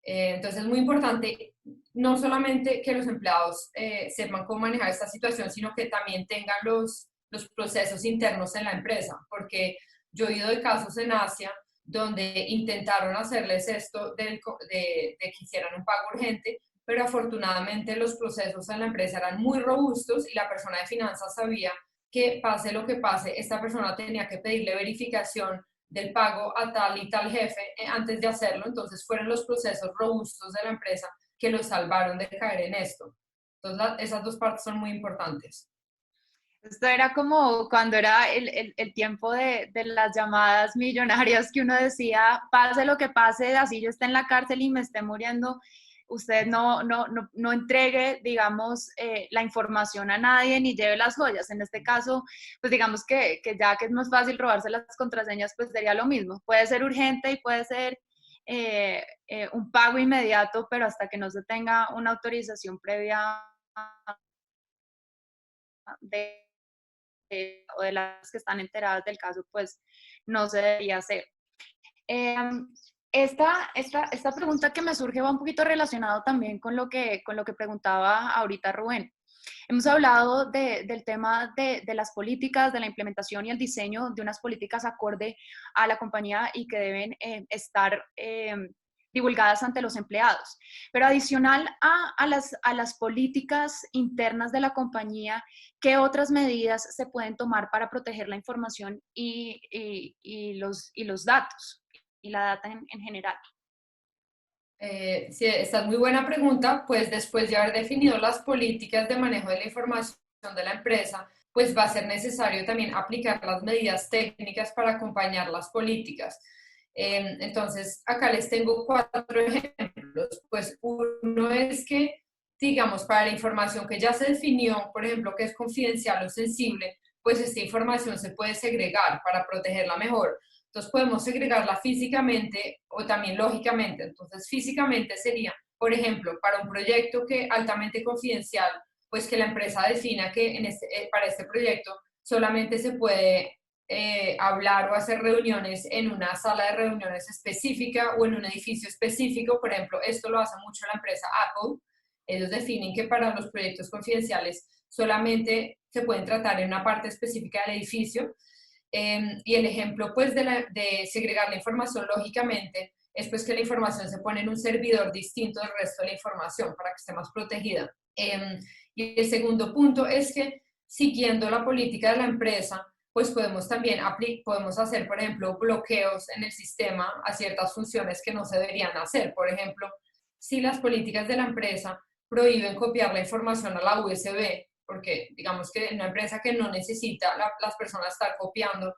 Entonces es muy importante no solamente que los empleados sepan cómo manejar esta situación, sino que también tengan los procesos internos en la empresa, porque yo he oído de casos en Asia donde intentaron hacerles esto de que hicieran un pago urgente, pero afortunadamente los procesos en la empresa eran muy robustos y la persona de finanzas sabía que pase lo que pase, esta persona tenía que pedirle verificación del pago a tal y tal jefe antes de hacerlo. Entonces fueron los procesos robustos de la empresa que los salvaron de caer en esto. Entonces esas dos partes son muy importantes. Esto era como cuando era el tiempo de las llamadas millonarias que uno decía, pase lo que pase, así yo esté en la cárcel y me esté muriendo, usted no entregue, digamos, la información a nadie ni lleve las joyas. En este caso, pues digamos que ya que es más fácil robarse las contraseñas, pues sería lo mismo. Puede ser urgente y puede ser un pago inmediato, pero hasta que no se tenga una autorización previa o de las que están enteradas del caso, pues no se debería hacer. Esta pregunta que me surge va un poquito relacionado también con lo que preguntaba ahorita Rubén. Hemos hablado del tema de las políticas, de la implementación y el diseño de unas políticas acorde a la compañía y que deben estar divulgadas ante los empleados. Pero adicional a las políticas internas de la compañía, ¿qué otras medidas se pueden tomar para proteger la información y los datos y la data en general? Sí, esta es muy buena pregunta, pues después de haber definido las políticas de manejo de la información de la empresa, pues va a ser necesario también aplicar las medidas técnicas para acompañar las políticas. Entonces, acá les tengo 4 ejemplos. Pues uno es que, digamos, para la información que ya se definió, por ejemplo, que es confidencial o sensible, pues esta información se puede segregar para protegerla mejor. Entonces podemos segregarla físicamente o también lógicamente. Entonces físicamente sería, por ejemplo, para un proyecto que altamente confidencial, pues que la empresa defina que para este proyecto solamente se puede hablar o hacer reuniones en una sala de reuniones específica o en un edificio específico. Por ejemplo, esto lo hace mucho la empresa Apple. Ellos definen que para los proyectos confidenciales solamente se pueden tratar en una parte específica del edificio. Y el ejemplo pues de segregar la información lógicamente es pues que la información se pone en un servidor distinto del resto de la información para que esté más protegida. Y el segundo punto es que siguiendo la política de la empresa, pues podemos también podemos hacer, por ejemplo, bloqueos en el sistema a ciertas funciones que no se deberían hacer. Por ejemplo, si las políticas de la empresa prohíben copiar la información a la USB, porque digamos que en una empresa que no necesita las personas estar copiando,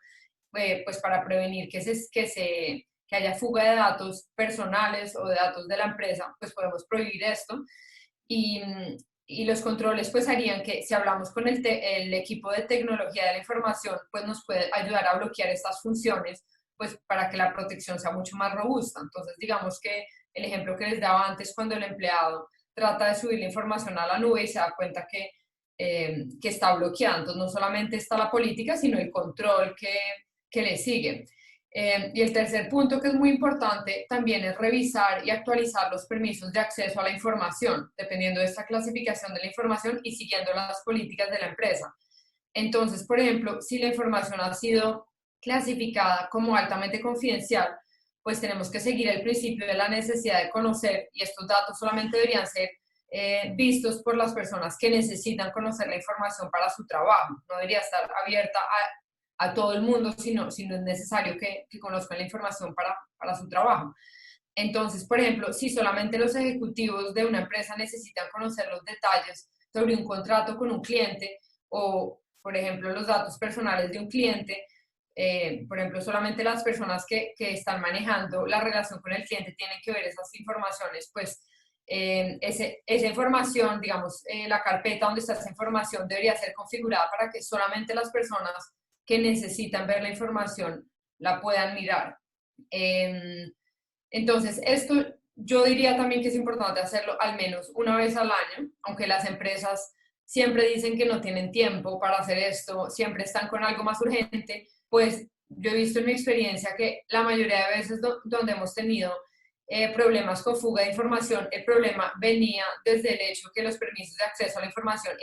pues para prevenir que haya fuga de datos personales o de datos de la empresa, pues podemos prohibir esto. Y los controles pues harían que si hablamos con el equipo de tecnología de la información, pues nos puede ayudar a bloquear estas funciones, pues para que la protección sea mucho más robusta. Entonces digamos que el ejemplo que les daba antes, cuando el empleado trata de subir la información a la nube y se da cuenta que está bloqueando. Entonces, no solamente está la política, sino el control que le sigue. Y el tercer punto que es muy importante también es revisar y actualizar los permisos de acceso a la información, dependiendo de esta clasificación de la información y siguiendo las políticas de la empresa. Entonces, por ejemplo, si la información ha sido clasificada como altamente confidencial, pues tenemos que seguir el principio de la necesidad de conocer, y estos datos solamente deberían ser vistos por las personas que necesitan conocer la información para su trabajo. No debería estar abierta a todo el mundo, sino es necesario que conozcan la información para su trabajo. Entonces, por ejemplo, si solamente los ejecutivos de una empresa necesitan conocer los detalles sobre un contrato con un cliente o, por ejemplo, los datos personales de un cliente, por ejemplo, solamente las personas que están manejando la relación con el cliente tienen que ver esas informaciones, pues esa información, digamos, la carpeta donde está esa información debería ser configurada para que solamente las personas que necesitan ver la información la puedan mirar. Entonces, esto yo diría también que es importante hacerlo al menos una vez al año, aunque las empresas siempre dicen que no tienen tiempo para hacer esto, siempre están con algo más urgente, pues yo he visto en mi experiencia que la mayoría de veces donde hemos tenido problemas con fuga de información. El problema venía desde el hecho que los permisos de acceso a la información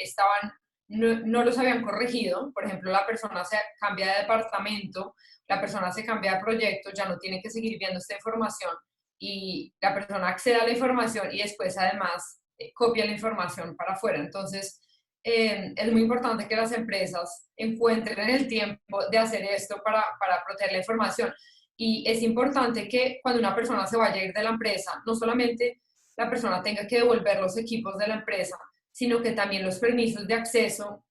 no los habían corregido. Por ejemplo, la persona se cambia de departamento, la persona se cambia de proyecto, ya no tiene que seguir viendo esta información y la persona accede a la información y después además copia la información para afuera. Entonces, es muy importante que las empresas encuentren el tiempo de hacer esto para proteger la información. Y es importante que cuando una persona se vaya a ir de la empresa, no solamente la persona tenga que devolver los equipos de la empresa, sino que también los permisos de acceso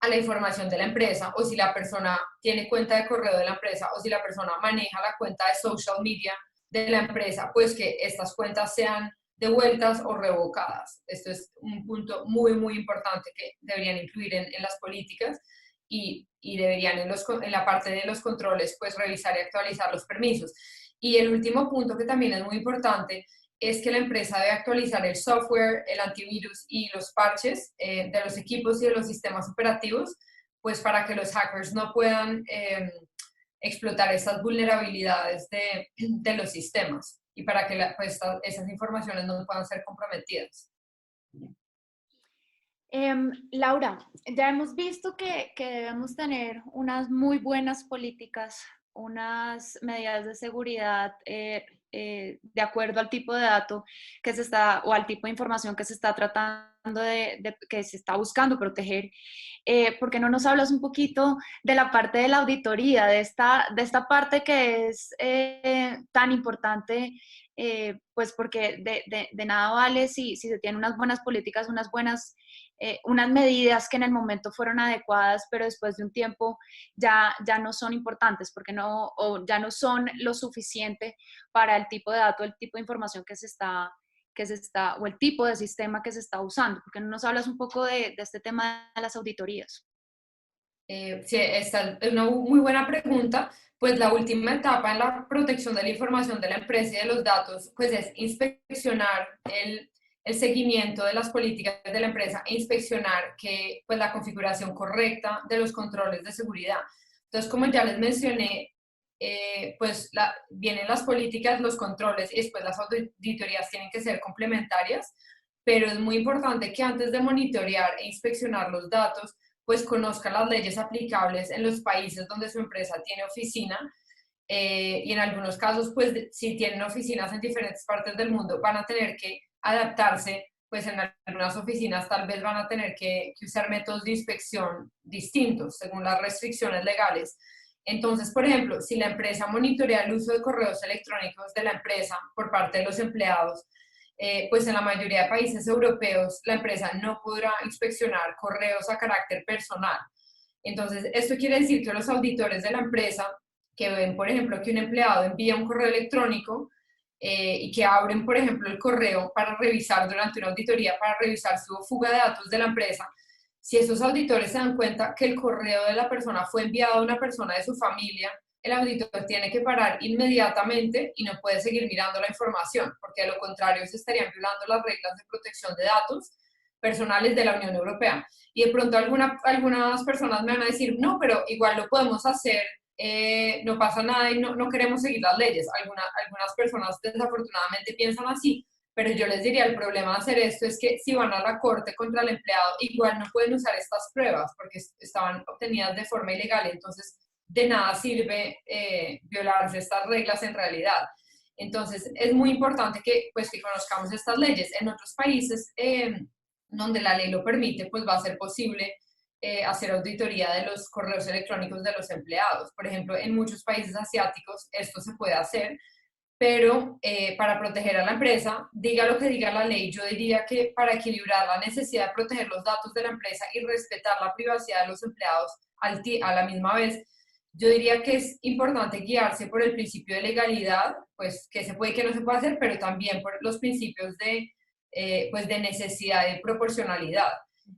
a la información de la empresa, o si la persona tiene cuenta de correo de la empresa, o si la persona maneja la cuenta de social media de la empresa, pues que estas cuentas sean devueltas o revocadas. Esto es un punto muy, muy importante que deberían incluir en las políticas y deberían en la parte de los controles, pues revisar y actualizar los permisos. Y el último punto que también es muy importante es que la empresa debe actualizar el software, el antivirus y los parches de los equipos y de los sistemas operativos, pues para que los hackers no puedan explotar esas vulnerabilidades de los sistemas y para que pues, esas informaciones no puedan ser comprometidas. Laura, ya hemos visto que debemos tener unas muy buenas políticas, unas medidas de seguridad de acuerdo al tipo de dato que se está, o al tipo de información que se está tratando que se está buscando proteger. ¿Por qué no nos hablas un poquito de la parte de la auditoría, de esta parte que es tan importante? Pues porque de nada vale si se tienen unas buenas políticas, unas medidas que en el momento fueron adecuadas, pero después de un tiempo ya no son importantes porque ya no son lo suficiente para el tipo de dato, el tipo de información que se está, o el tipo de sistema que se está usando. ¿Por qué no nos hablas un poco de este tema de las auditorías? Sí, esta es una muy buena pregunta. Pues la última etapa en la protección de la información de la empresa y de los datos, pues es inspeccionar el seguimiento de las políticas de la empresa e inspeccionar que, pues, la configuración correcta de los controles de seguridad. Entonces, como ya les mencioné, pues vienen las políticas, los controles y después las auditorías tienen que ser complementarias, pero es muy importante que antes de monitorear e inspeccionar los datos, pues conozca las leyes aplicables en los países donde su empresa tiene oficina y en algunos casos, pues si tienen oficinas en diferentes partes del mundo, van a tener que adaptarse, pues en algunas oficinas tal vez van a tener que usar métodos de inspección distintos según las restricciones legales. Entonces, por ejemplo, si la empresa monitorea el uso de correos electrónicos de la empresa por parte de los empleados, pues en la mayoría de países europeos la empresa no podrá inspeccionar correos a carácter personal. Entonces, esto quiere decir que los auditores de la empresa que ven, por ejemplo, que un empleado envía un correo electrónico y que abren, por ejemplo, el correo para revisar durante una auditoría, para revisar su fuga de datos de la empresa, si esos auditores se dan cuenta que el correo de la persona fue enviado a una persona de su familia, el auditor tiene que parar inmediatamente y no puede seguir mirando la información, porque de lo contrario se estarían violando las reglas de protección de datos personales de la Unión Europea. Y de pronto algunas personas me van a decir, no, pero igual lo podemos hacer, no pasa nada y no queremos seguir las leyes. Algunas personas desafortunadamente piensan así, pero yo les diría, el problema de hacer esto es que si van a la corte contra el empleado, igual no pueden usar estas pruebas porque estaban obtenidas de forma ilegal. Entonces, de nada sirve violarse estas reglas en realidad. Entonces, es muy importante que conozcamos estas leyes. En otros países donde la ley lo permite, pues va a ser posible hacer auditoría de los correos electrónicos de los empleados. Por ejemplo, en muchos países asiáticos esto se puede hacer, pero para proteger a la empresa, diga lo que diga la ley, yo diría que para equilibrar la necesidad de proteger los datos de la empresa y respetar la privacidad de los empleados a la misma vez, yo diría que es importante guiarse por el principio de legalidad, pues que se puede y que no se puede hacer, pero también por los principios pues de necesidad y proporcionalidad.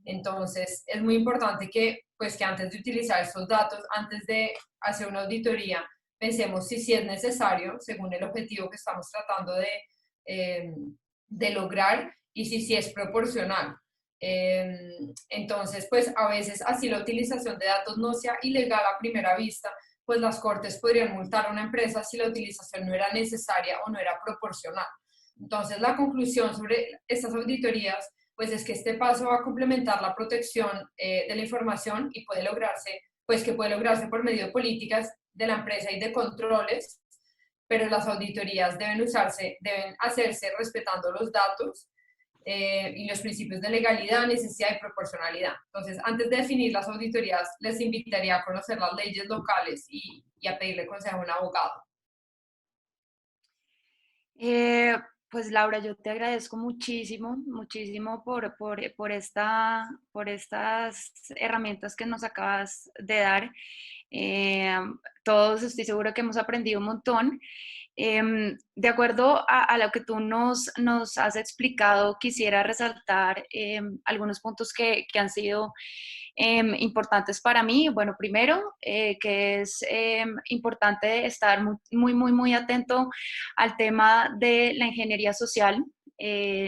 Entonces, es muy importante que, pues, que antes de utilizar estos datos, antes de hacer una auditoría, pensemos si es necesario, según el objetivo que estamos tratando de lograr, y si es proporcional. Entonces, pues a veces así la utilización de datos no sea ilegal a primera vista, pues las cortes podrían multar a una empresa si la utilización no era necesaria o no era proporcional. Entonces, la conclusión sobre estas auditorías, pues es que este paso va a complementar la protección de la información y puede lograrse, pues que puede lograrse por medio de políticas de la empresa y de controles, pero las auditorías deben hacerse respetando los datos y los principios de legalidad, necesidad y proporcionalidad. Entonces, antes de definir las auditorías, les invitaría a conocer las leyes locales y a pedirle consejo a un abogado. Eh, pues Laura, yo te agradezco muchísimo, muchísimo por estas herramientas que nos acabas de dar. Eh, Todos estoy seguro que hemos aprendido un montón. De acuerdo a lo que tú nos has explicado, quisiera resaltar algunos puntos que han sido importantes para mí. Bueno, primero, que es importante estar muy atento al tema de la ingeniería social,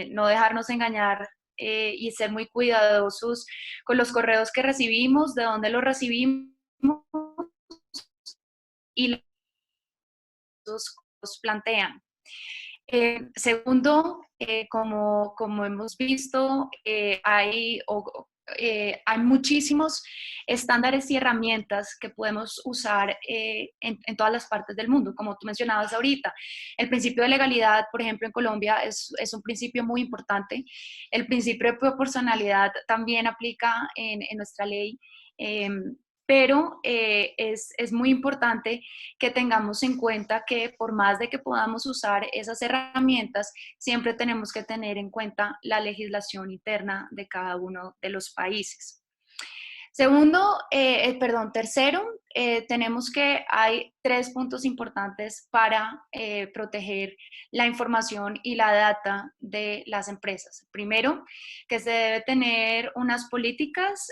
no dejarnos engañar y ser muy cuidadosos con los correos que recibimos, de dónde los recibimos y los plantean. Segundo, como hemos visto, hay muchísimos estándares y herramientas que podemos usar en todas las partes del mundo, como tú mencionabas ahorita. El principio de legalidad, por ejemplo, en Colombia es un principio muy importante. El principio de proporcionalidad también aplica en nuestra ley. Pero es muy importante que tengamos en cuenta que por más de que podamos usar esas herramientas, siempre tenemos que tener en cuenta la legislación interna de cada uno de los países. Tercero, tenemos que hay 3 puntos importantes para proteger la información y la data de las empresas. Primero, que se debe tener unas políticas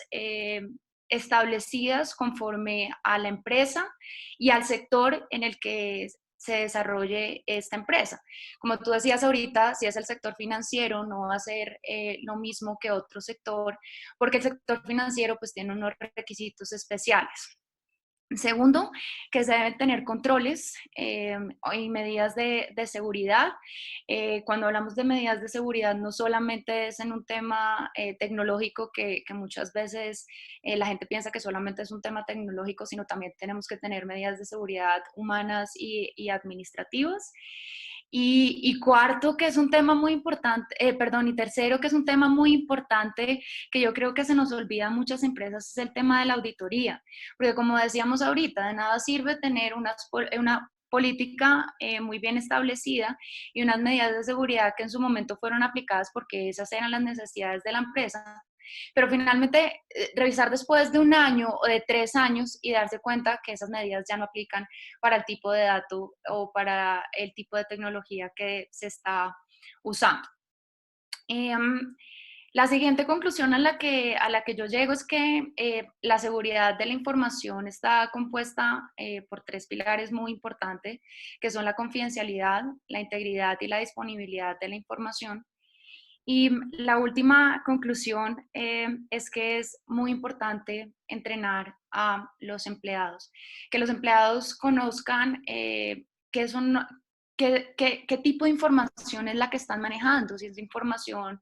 establecidas conforme a la empresa y al sector en el que se desarrolle esta empresa. Como tú decías ahorita, si es el sector financiero, no va a ser lo mismo que otro sector, porque el sector financiero pues tiene unos requisitos especiales. Segundo, que se deben tener controles y medidas de seguridad. Cuando hablamos de medidas de seguridad, no solamente es en un tema tecnológico que muchas veces la gente piensa que solamente es un tema tecnológico, sino también tenemos que tener medidas de seguridad humanas y administrativas. Y cuarto, que es un tema muy importante, y tercero, que es un tema muy importante que yo creo que se nos olvida a muchas empresas, es el tema de la auditoría. Porque como decíamos ahorita, de nada sirve tener una política muy bien establecida y unas medidas de seguridad que en su momento fueron aplicadas porque esas eran las necesidades de la empresa, pero finalmente revisar después de 1 año o de 3 años y darse cuenta que esas medidas ya no aplican para el tipo de dato o para el tipo de tecnología que se está usando. La siguiente conclusión a la que yo llego es que la seguridad de la información está compuesta por 3 pilares muy importantes, que son la confidencialidad, la integridad y la disponibilidad de la información. Y la última conclusión es que es muy importante entrenar a los empleados, que los empleados conozcan qué son, qué tipo de información es la que están manejando, si es información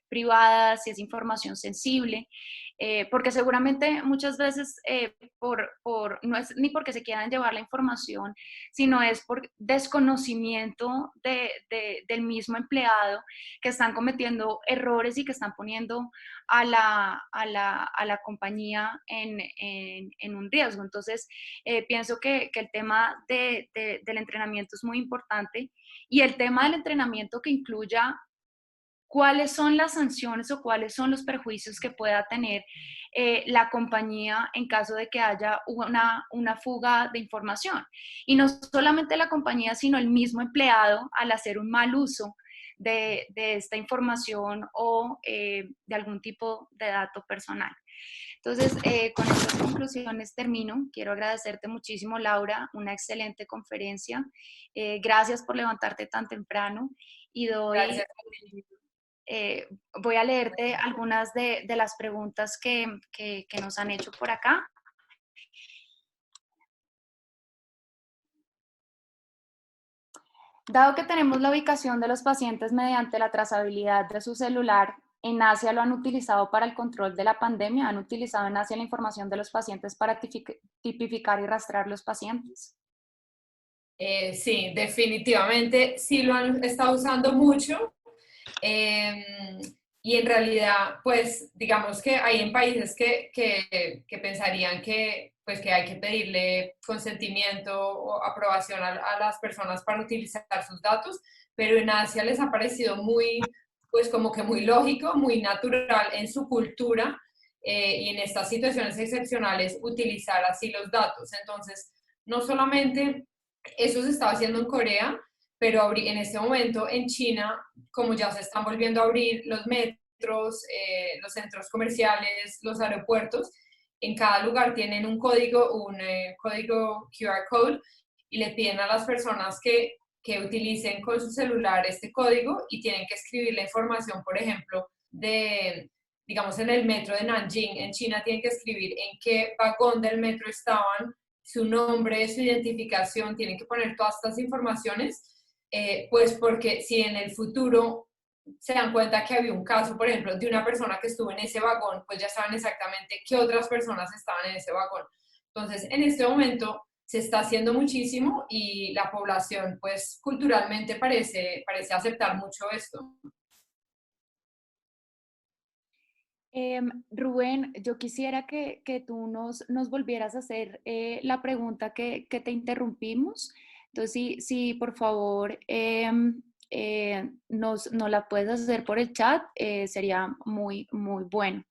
privada, si es información sensible, porque seguramente muchas veces no es ni porque se quieran llevar la información, sino es por desconocimiento del mismo empleado, que están cometiendo errores y que están poniendo a la compañía en un riesgo. Entonces, pienso que el tema del entrenamiento es muy importante y el tema del entrenamiento que incluya cuáles son las sanciones o cuáles son los perjuicios que pueda tener la compañía en caso de que haya una fuga de información. Y no solamente la compañía, sino el mismo empleado al hacer un mal uso de esta información o de algún tipo de dato personal. Entonces, con estas conclusiones termino. Quiero agradecerte muchísimo, Laura, una excelente conferencia. Gracias por levantarte tan temprano y Gracias. eh, voy a leerte algunas de las preguntas que nos han hecho por acá. Dado que tenemos la ubicación de los pacientes mediante la trazabilidad de su celular, en Asia lo han utilizado para el control de la pandemia, han utilizado en Asia la información de los pacientes para tipificar y rastrear los pacientes. Sí, definitivamente sí lo han estado usando mucho. Eh, y en realidad, pues digamos que hay en países que pensarían que, pues, que hay que pedirle consentimiento o aprobación a las personas para utilizar sus datos, pero en Asia les ha parecido muy, pues como que muy lógico, muy natural en su cultura y en estas situaciones excepcionales utilizar así los datos. Entonces, no solamente eso se estaba haciendo en Corea, pero en este momento en China, como ya se están volviendo a abrir los metros, los centros comerciales, los aeropuertos, en cada lugar tienen un código QR code y le piden a las personas que utilicen con su celular este código y tienen que escribir la información, por ejemplo, digamos, en el metro de Nanjing, en China, tienen que escribir en qué vagón del metro estaban, su nombre, su identificación, tienen que poner todas estas informaciones, pues porque si en el futuro se dan cuenta que había un caso, por ejemplo, de una persona que estuvo en ese vagón, pues ya saben exactamente qué otras personas estaban en ese vagón. Entonces, en este momento se está haciendo muchísimo y la población, pues culturalmente parece aceptar mucho esto. Rubén, yo quisiera que tú nos volvieras a hacer la pregunta que te interrumpimos. Entonces, sí, por favor, nos la puedes hacer por el chat, sería muy, muy bueno.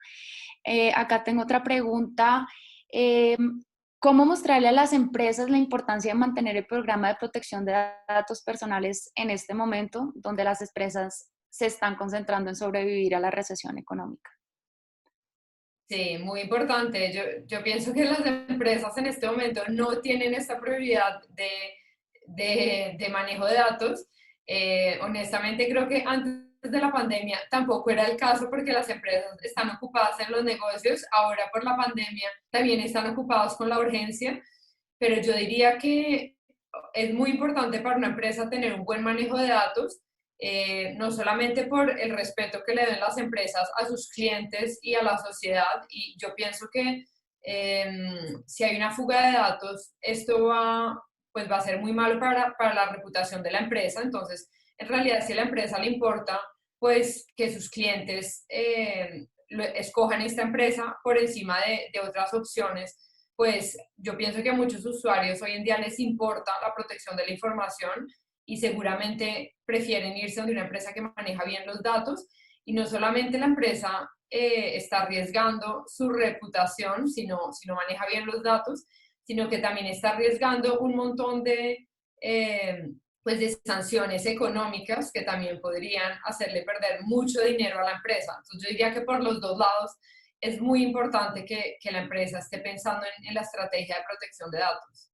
Acá tengo otra pregunta. ¿Cómo mostrarle a las empresas la importancia de mantener el programa de protección de datos personales en este momento, donde las empresas se están concentrando en sobrevivir a la recesión económica? Sí, muy importante. Yo pienso que las empresas en este momento no tienen esta prioridad de manejo de datos. Honestamente, creo que antes de la pandemia tampoco era el caso porque las empresas están ocupadas en los negocios. Ahora por la pandemia también están ocupados con la urgencia, pero yo diría que es muy importante para una empresa tener un buen manejo de datos, no solamente por el respeto que le den las empresas a sus clientes y a la sociedad, y yo pienso que si hay una fuga de datos, esto pues va a ser muy malo para la reputación de la empresa. Entonces, en realidad, si a la empresa le importa, pues que sus clientes escojan esta empresa por encima de otras opciones, pues yo pienso que a muchos usuarios hoy en día les importa la protección de la información y seguramente prefieren irse a una empresa que maneja bien los datos, y no solamente la empresa está arriesgando su reputación si no maneja bien los datos, sino que también está arriesgando un montón pues de sanciones económicas que también podrían hacerle perder mucho dinero a la empresa. Entonces yo diría que por los dos lados es muy importante que la empresa esté pensando en la estrategia de protección de datos.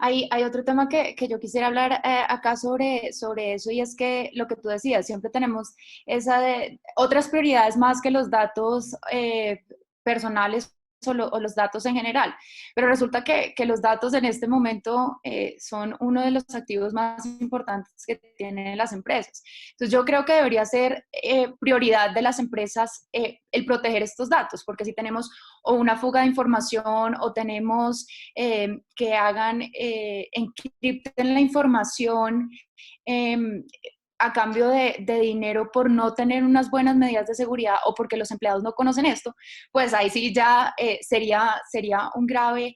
Hay otro tema que yo quisiera hablar acá sobre eso, y es que lo que tú decías, siempre tenemos esa de otras prioridades más que los datos personales o los datos en general, pero resulta que los datos en este momento son uno de los activos más importantes que tienen las empresas. Entonces yo creo que debería ser prioridad de las empresas el proteger estos datos, porque si tenemos o una fuga de información o tenemos que hagan, encripten la información eh, a cambio de dinero por no tener unas buenas medidas de seguridad o porque los empleados no conocen esto, pues ahí sí ya sería un grave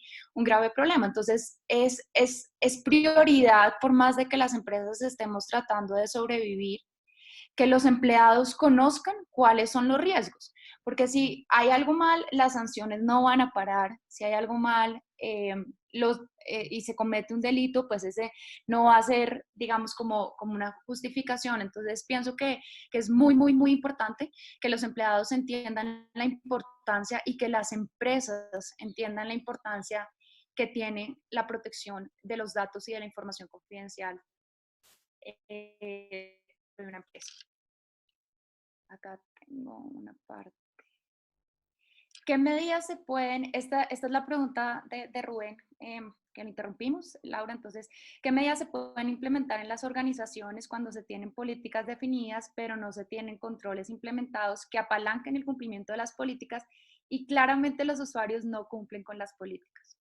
problema. Entonces, es prioridad, por más de que las empresas estemos tratando de sobrevivir, que los empleados conozcan cuáles son los riesgos, porque si hay algo mal, las sanciones no van a parar. Si hay algo mal y se comete un delito, pues ese no va a ser, digamos, como una justificación. Entonces pienso que es muy, muy, muy importante que los empleados entiendan la importancia y que las empresas entiendan la importancia que tiene la protección de los datos y de la información confidencial de una empresa. Acá tengo una parte. ¿Qué medidas se pueden? Esta es la pregunta de Rubén. que lo interrumpimos, Laura. Entonces, ¿qué medidas se pueden implementar en las organizaciones cuando se tienen políticas definidas, pero no se tienen controles implementados que apalanquen el cumplimiento de las políticas y claramente los usuarios no cumplen con las políticas?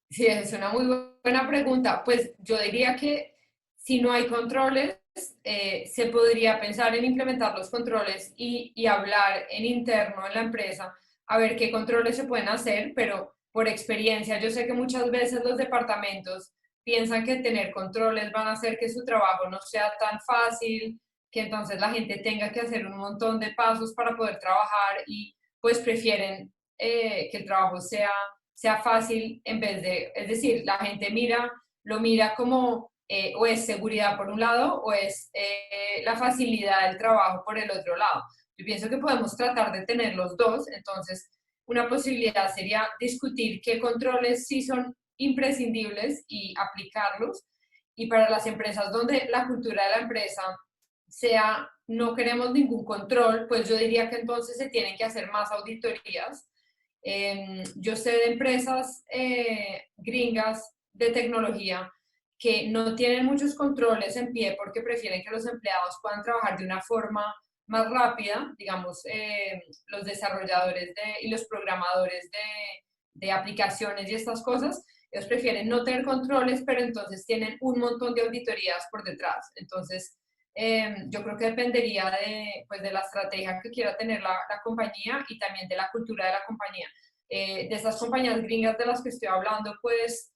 Sí, es una muy buena pregunta. Pues yo diría que si no hay controles, se podría pensar en implementar los controles y hablar en interno en la empresa a ver qué controles se pueden hacer, pero por experiencia yo sé que muchas veces los departamentos piensan que tener controles van a hacer que su trabajo no sea tan fácil, que entonces la gente tenga que hacer un montón de pasos para poder trabajar y pues prefieren que el trabajo sea fácil en vez de, es decir, la gente lo mira como o es seguridad por un lado o es la facilidad del trabajo por el otro lado. Yo pienso que podemos tratar de tener los dos, entonces una posibilidad sería discutir qué controles sí son imprescindibles y aplicarlos. Y para las empresas donde la cultura de la empresa sea no queremos ningún control, pues yo diría que entonces se tienen que hacer más auditorías. Yo sé de empresas gringas de tecnología que no tienen muchos controles en pie porque prefieren que los empleados puedan trabajar de una forma más rápida, digamos, los desarrolladores y los programadores de aplicaciones y estas cosas, ellos prefieren no tener controles, pero entonces tienen un montón de auditorías por detrás. Entonces, yo creo que dependería pues, de la estrategia que quiera tener la compañía y también de la cultura de la compañía. De estas compañías gringas de las que estoy hablando, pues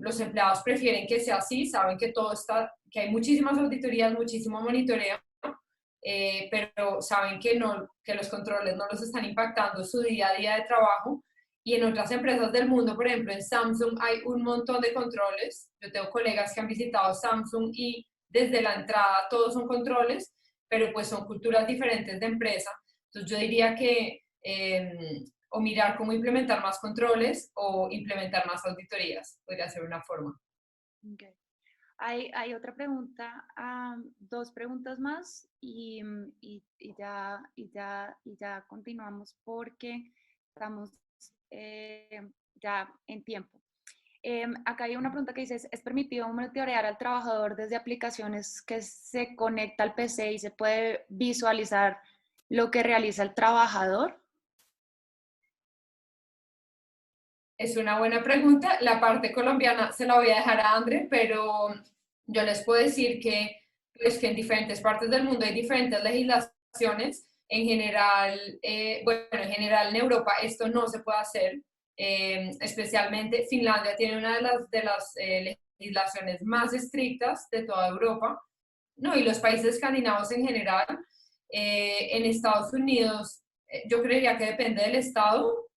los empleados prefieren que sea así, saben que todo está, que hay muchísimas auditorías, muchísimo monitoreo, pero saben que los controles no los están impactando su día a día de trabajo. Y en otras empresas del mundo, por ejemplo en Samsung, hay un montón de controles. Yo tengo colegas que han visitado Samsung y desde la entrada todos son controles, pero pues son culturas diferentes de empresa. Entonces yo diría que o mirar cómo implementar más controles o implementar más auditorías, podría ser una forma. Okay. Hay otra pregunta, dos preguntas más y ya continuamos porque estamos ya en tiempo. Acá hay una pregunta que dice, ¿es permitido monitorear al trabajador desde aplicaciones que se conecta al PC y se puede visualizar lo que realiza el trabajador? Es una buena pregunta. La parte colombiana se la voy a dejar a André, pero yo les puedo decir que, pues, que en diferentes partes del mundo hay diferentes legislaciones. En general, bueno, en general en Europa esto no se puede hacer. Especialmente Finlandia tiene una de las legislaciones más estrictas de toda Europa, ¿no? Y los países escandinavos en general. En Estados Unidos, yo creería que depende del estado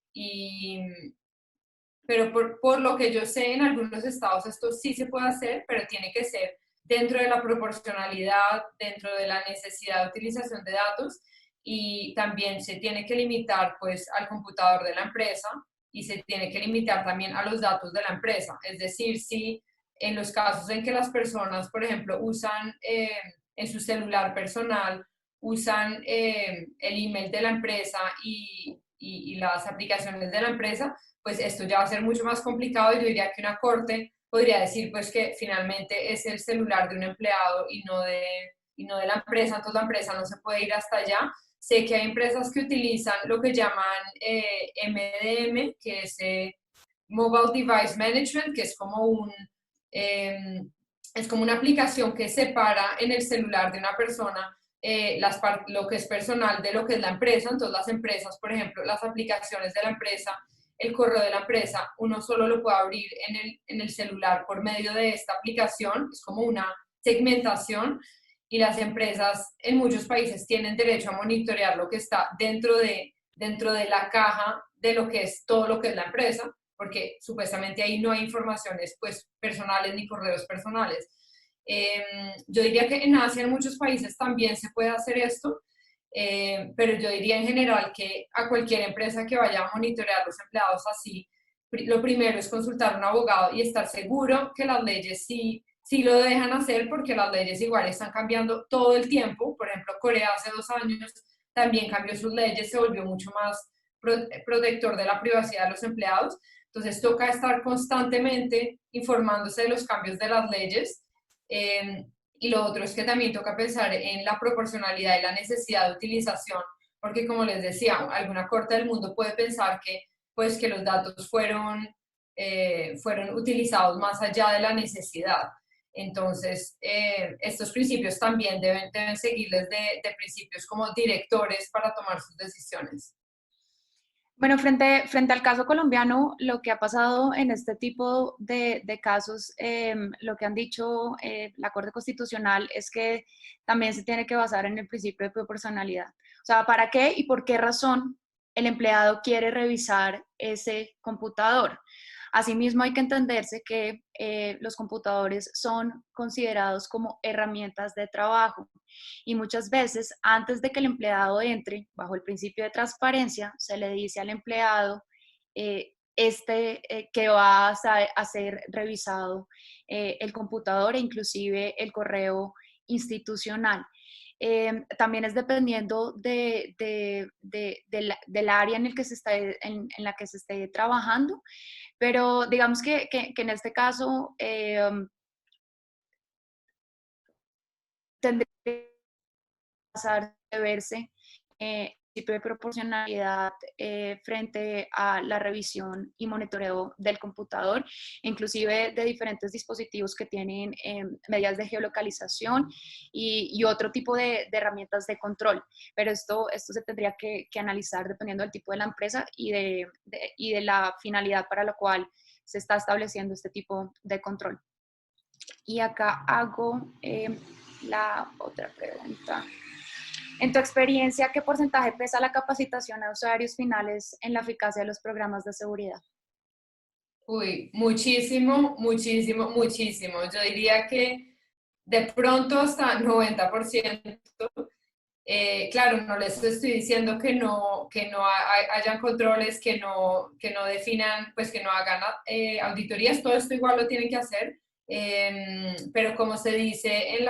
pero por lo que yo sé, en algunos estados esto sí se puede hacer, pero tiene que ser dentro de la proporcionalidad, dentro de la necesidad de utilización de datos y también se tiene que limitar pues al computador de la empresa y se tiene que limitar también a los datos de la empresa. Es decir, si en los casos en que las personas, por ejemplo, usan en su celular personal, usan el email de la empresa y las aplicaciones de la empresa, pues esto ya va a ser mucho más complicado y yo diría que una corte podría decir pues que finalmente es el celular de un empleado y no de la empresa, entonces la empresa no se puede ir hasta allá. Sé que hay empresas que utilizan lo que llaman MDM, que es Mobile Device Management, que es como una aplicación que separa en el celular de una persona lo que es personal de lo que es la empresa. Entonces las empresas, por ejemplo, las aplicaciones de la empresa, el correo de la empresa, uno solo lo puede abrir en el celular por medio de esta aplicación, es como una segmentación y las empresas en muchos países tienen derecho a monitorear lo que está dentro de la caja de lo que es todo lo que es la empresa, porque supuestamente ahí no hay informaciones pues personales ni correos personales. Yo diría que en Asia, en muchos países también se puede hacer esto, pero yo diría en general que a cualquier empresa que vaya a monitorear a los empleados así, lo primero es consultar a un abogado y estar seguro que las leyes sí lo dejan hacer, porque las leyes igual están cambiando todo el tiempo. Por ejemplo, Corea hace 2 años también cambió sus leyes, se volvió mucho más protector de la privacidad de los empleados, Entonces toca estar constantemente informándose de los cambios de las leyes. Y lo otro es que también toca pensar en la proporcionalidad y la necesidad de utilización, porque como les decía, alguna corte del mundo puede pensar que, pues, que los datos fueron utilizados más allá de la necesidad. Entonces, estos principios también deben seguirles de principios como directores para tomar sus decisiones. Bueno, frente al caso colombiano, lo que ha pasado en este tipo de casos, lo que han dicho la Corte Constitucional es que también se tiene que basar en el principio de proporcionalidad. O sea, ¿para qué y por qué razón el empleado quiere revisar ese computador? Asimismo, hay que entenderse que los computadores son considerados como herramientas de trabajo y muchas veces antes de que el empleado entre bajo el principio de transparencia, se le dice al empleado que va a ser revisado el computador e inclusive el correo institucional. También es dependiendo del área en, el que en la que se esté trabajando, pero digamos que en este caso tendría que pasar de verse el principio de proporcionalidad frente a la revisión y monitoreo del computador, inclusive de diferentes dispositivos que tienen medidas de geolocalización y otro tipo de herramientas de control. Pero esto se tendría que analizar dependiendo del tipo de la empresa y de la finalidad para la cual se está estableciendo este tipo de control. Y acá hago la otra pregunta. En tu experiencia, ¿qué porcentaje pesa la capacitación a usuarios finales en la eficacia de los programas de seguridad? Uy, muchísimo, muchísimo, muchísimo. Yo diría que de pronto hasta 90%. Claro, no les estoy diciendo que no hayan controles, que no definan, pues que no hagan auditorías, todo esto igual lo tienen que hacer, pero como se dice en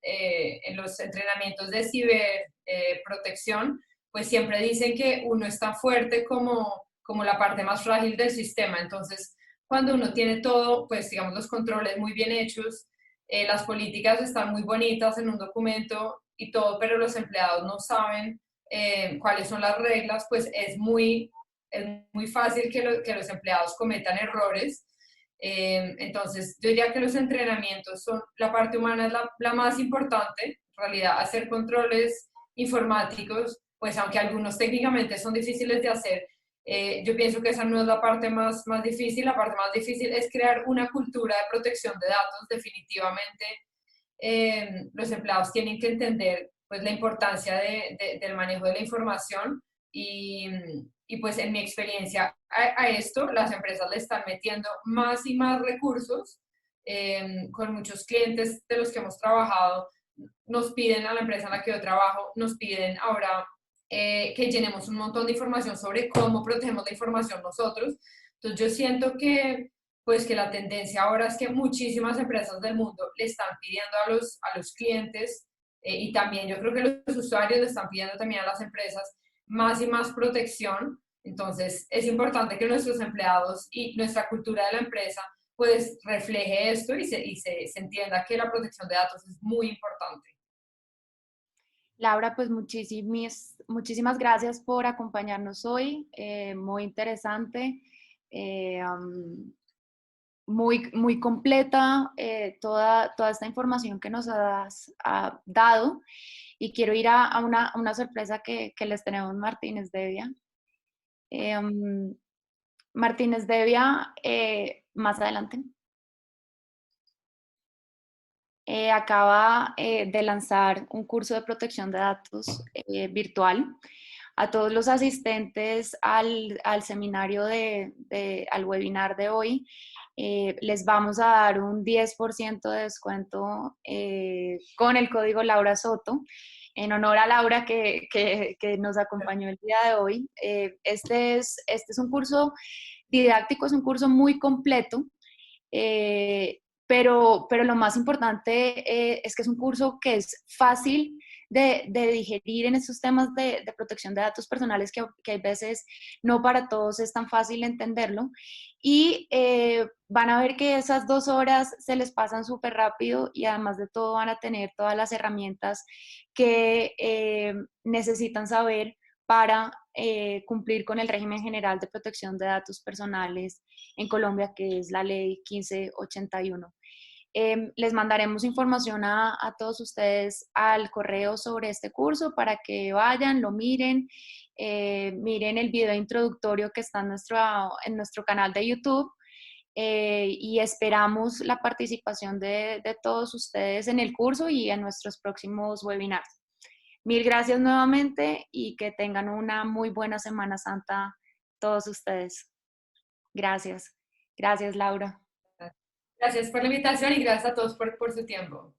en los entrenamientos de ciberprotección, pues siempre dicen que uno es tan fuerte como la parte más frágil del sistema. Entonces, cuando uno tiene todo, pues digamos los controles muy bien hechos, las políticas están muy bonitas en un documento y todo, pero los empleados no saben cuáles son las reglas, pues es muy fácil que los empleados cometan errores. Entonces, yo diría que los entrenamientos son, la parte humana es la más importante, en realidad hacer controles informáticos, pues aunque algunos técnicamente son difíciles de hacer, yo pienso que esa no es la parte más difícil. La parte más difícil es crear una cultura de protección de datos. Definitivamente, los empleados tienen que entender, pues, la importancia del manejo de la información y pues en mi experiencia a esto las empresas le están metiendo más y más recursos. Con muchos clientes de los que hemos trabajado nos piden, a la empresa en la que yo trabajo, nos piden ahora que llenemos un montón de información sobre cómo protegemos la información nosotros. Entonces yo siento que, pues, que la tendencia ahora es que muchísimas empresas del mundo le están pidiendo a los clientes y también yo creo que los usuarios le están pidiendo también a las empresas más y más protección. Entonces es importante que nuestros empleados y nuestra cultura de la empresa pues refleje esto y se entienda que la protección de datos es muy importante. Laura, pues muchísimas gracias por acompañarnos hoy, muy interesante, muy completa toda esta información que nos has dado y quiero ir a una sorpresa que les tenemos Martínez Devia. Martínez Devia, más adelante. Acaba de lanzar un curso de protección de datos virtual. A todos los asistentes al seminario al webinar de hoy, les vamos a dar un 10% de descuento con el código Laura Soto, en honor a Laura que nos acompañó el día de hoy. Este es un curso didáctico, es un curso muy completo. Pero lo más importante es que es un curso que es fácil de digerir en estos temas de protección de datos personales que hay veces no para todos es tan fácil entenderlo. Y van a ver que esas 2 horas se les pasan súper rápido y además de todo van a tener todas las herramientas que necesitan saber para cumplir con el régimen general de protección de datos personales en Colombia, que es la ley 1581. Les mandaremos información a todos ustedes al correo sobre este curso para que vayan, lo miren, miren el video introductorio que está en nuestro canal de YouTube. Y esperamos la participación de todos ustedes en el curso y en nuestros próximos webinars. Mil gracias nuevamente y que tengan una muy buena Semana Santa todos ustedes. Gracias. Gracias, Laura. Gracias por la invitación y gracias a todos por su tiempo.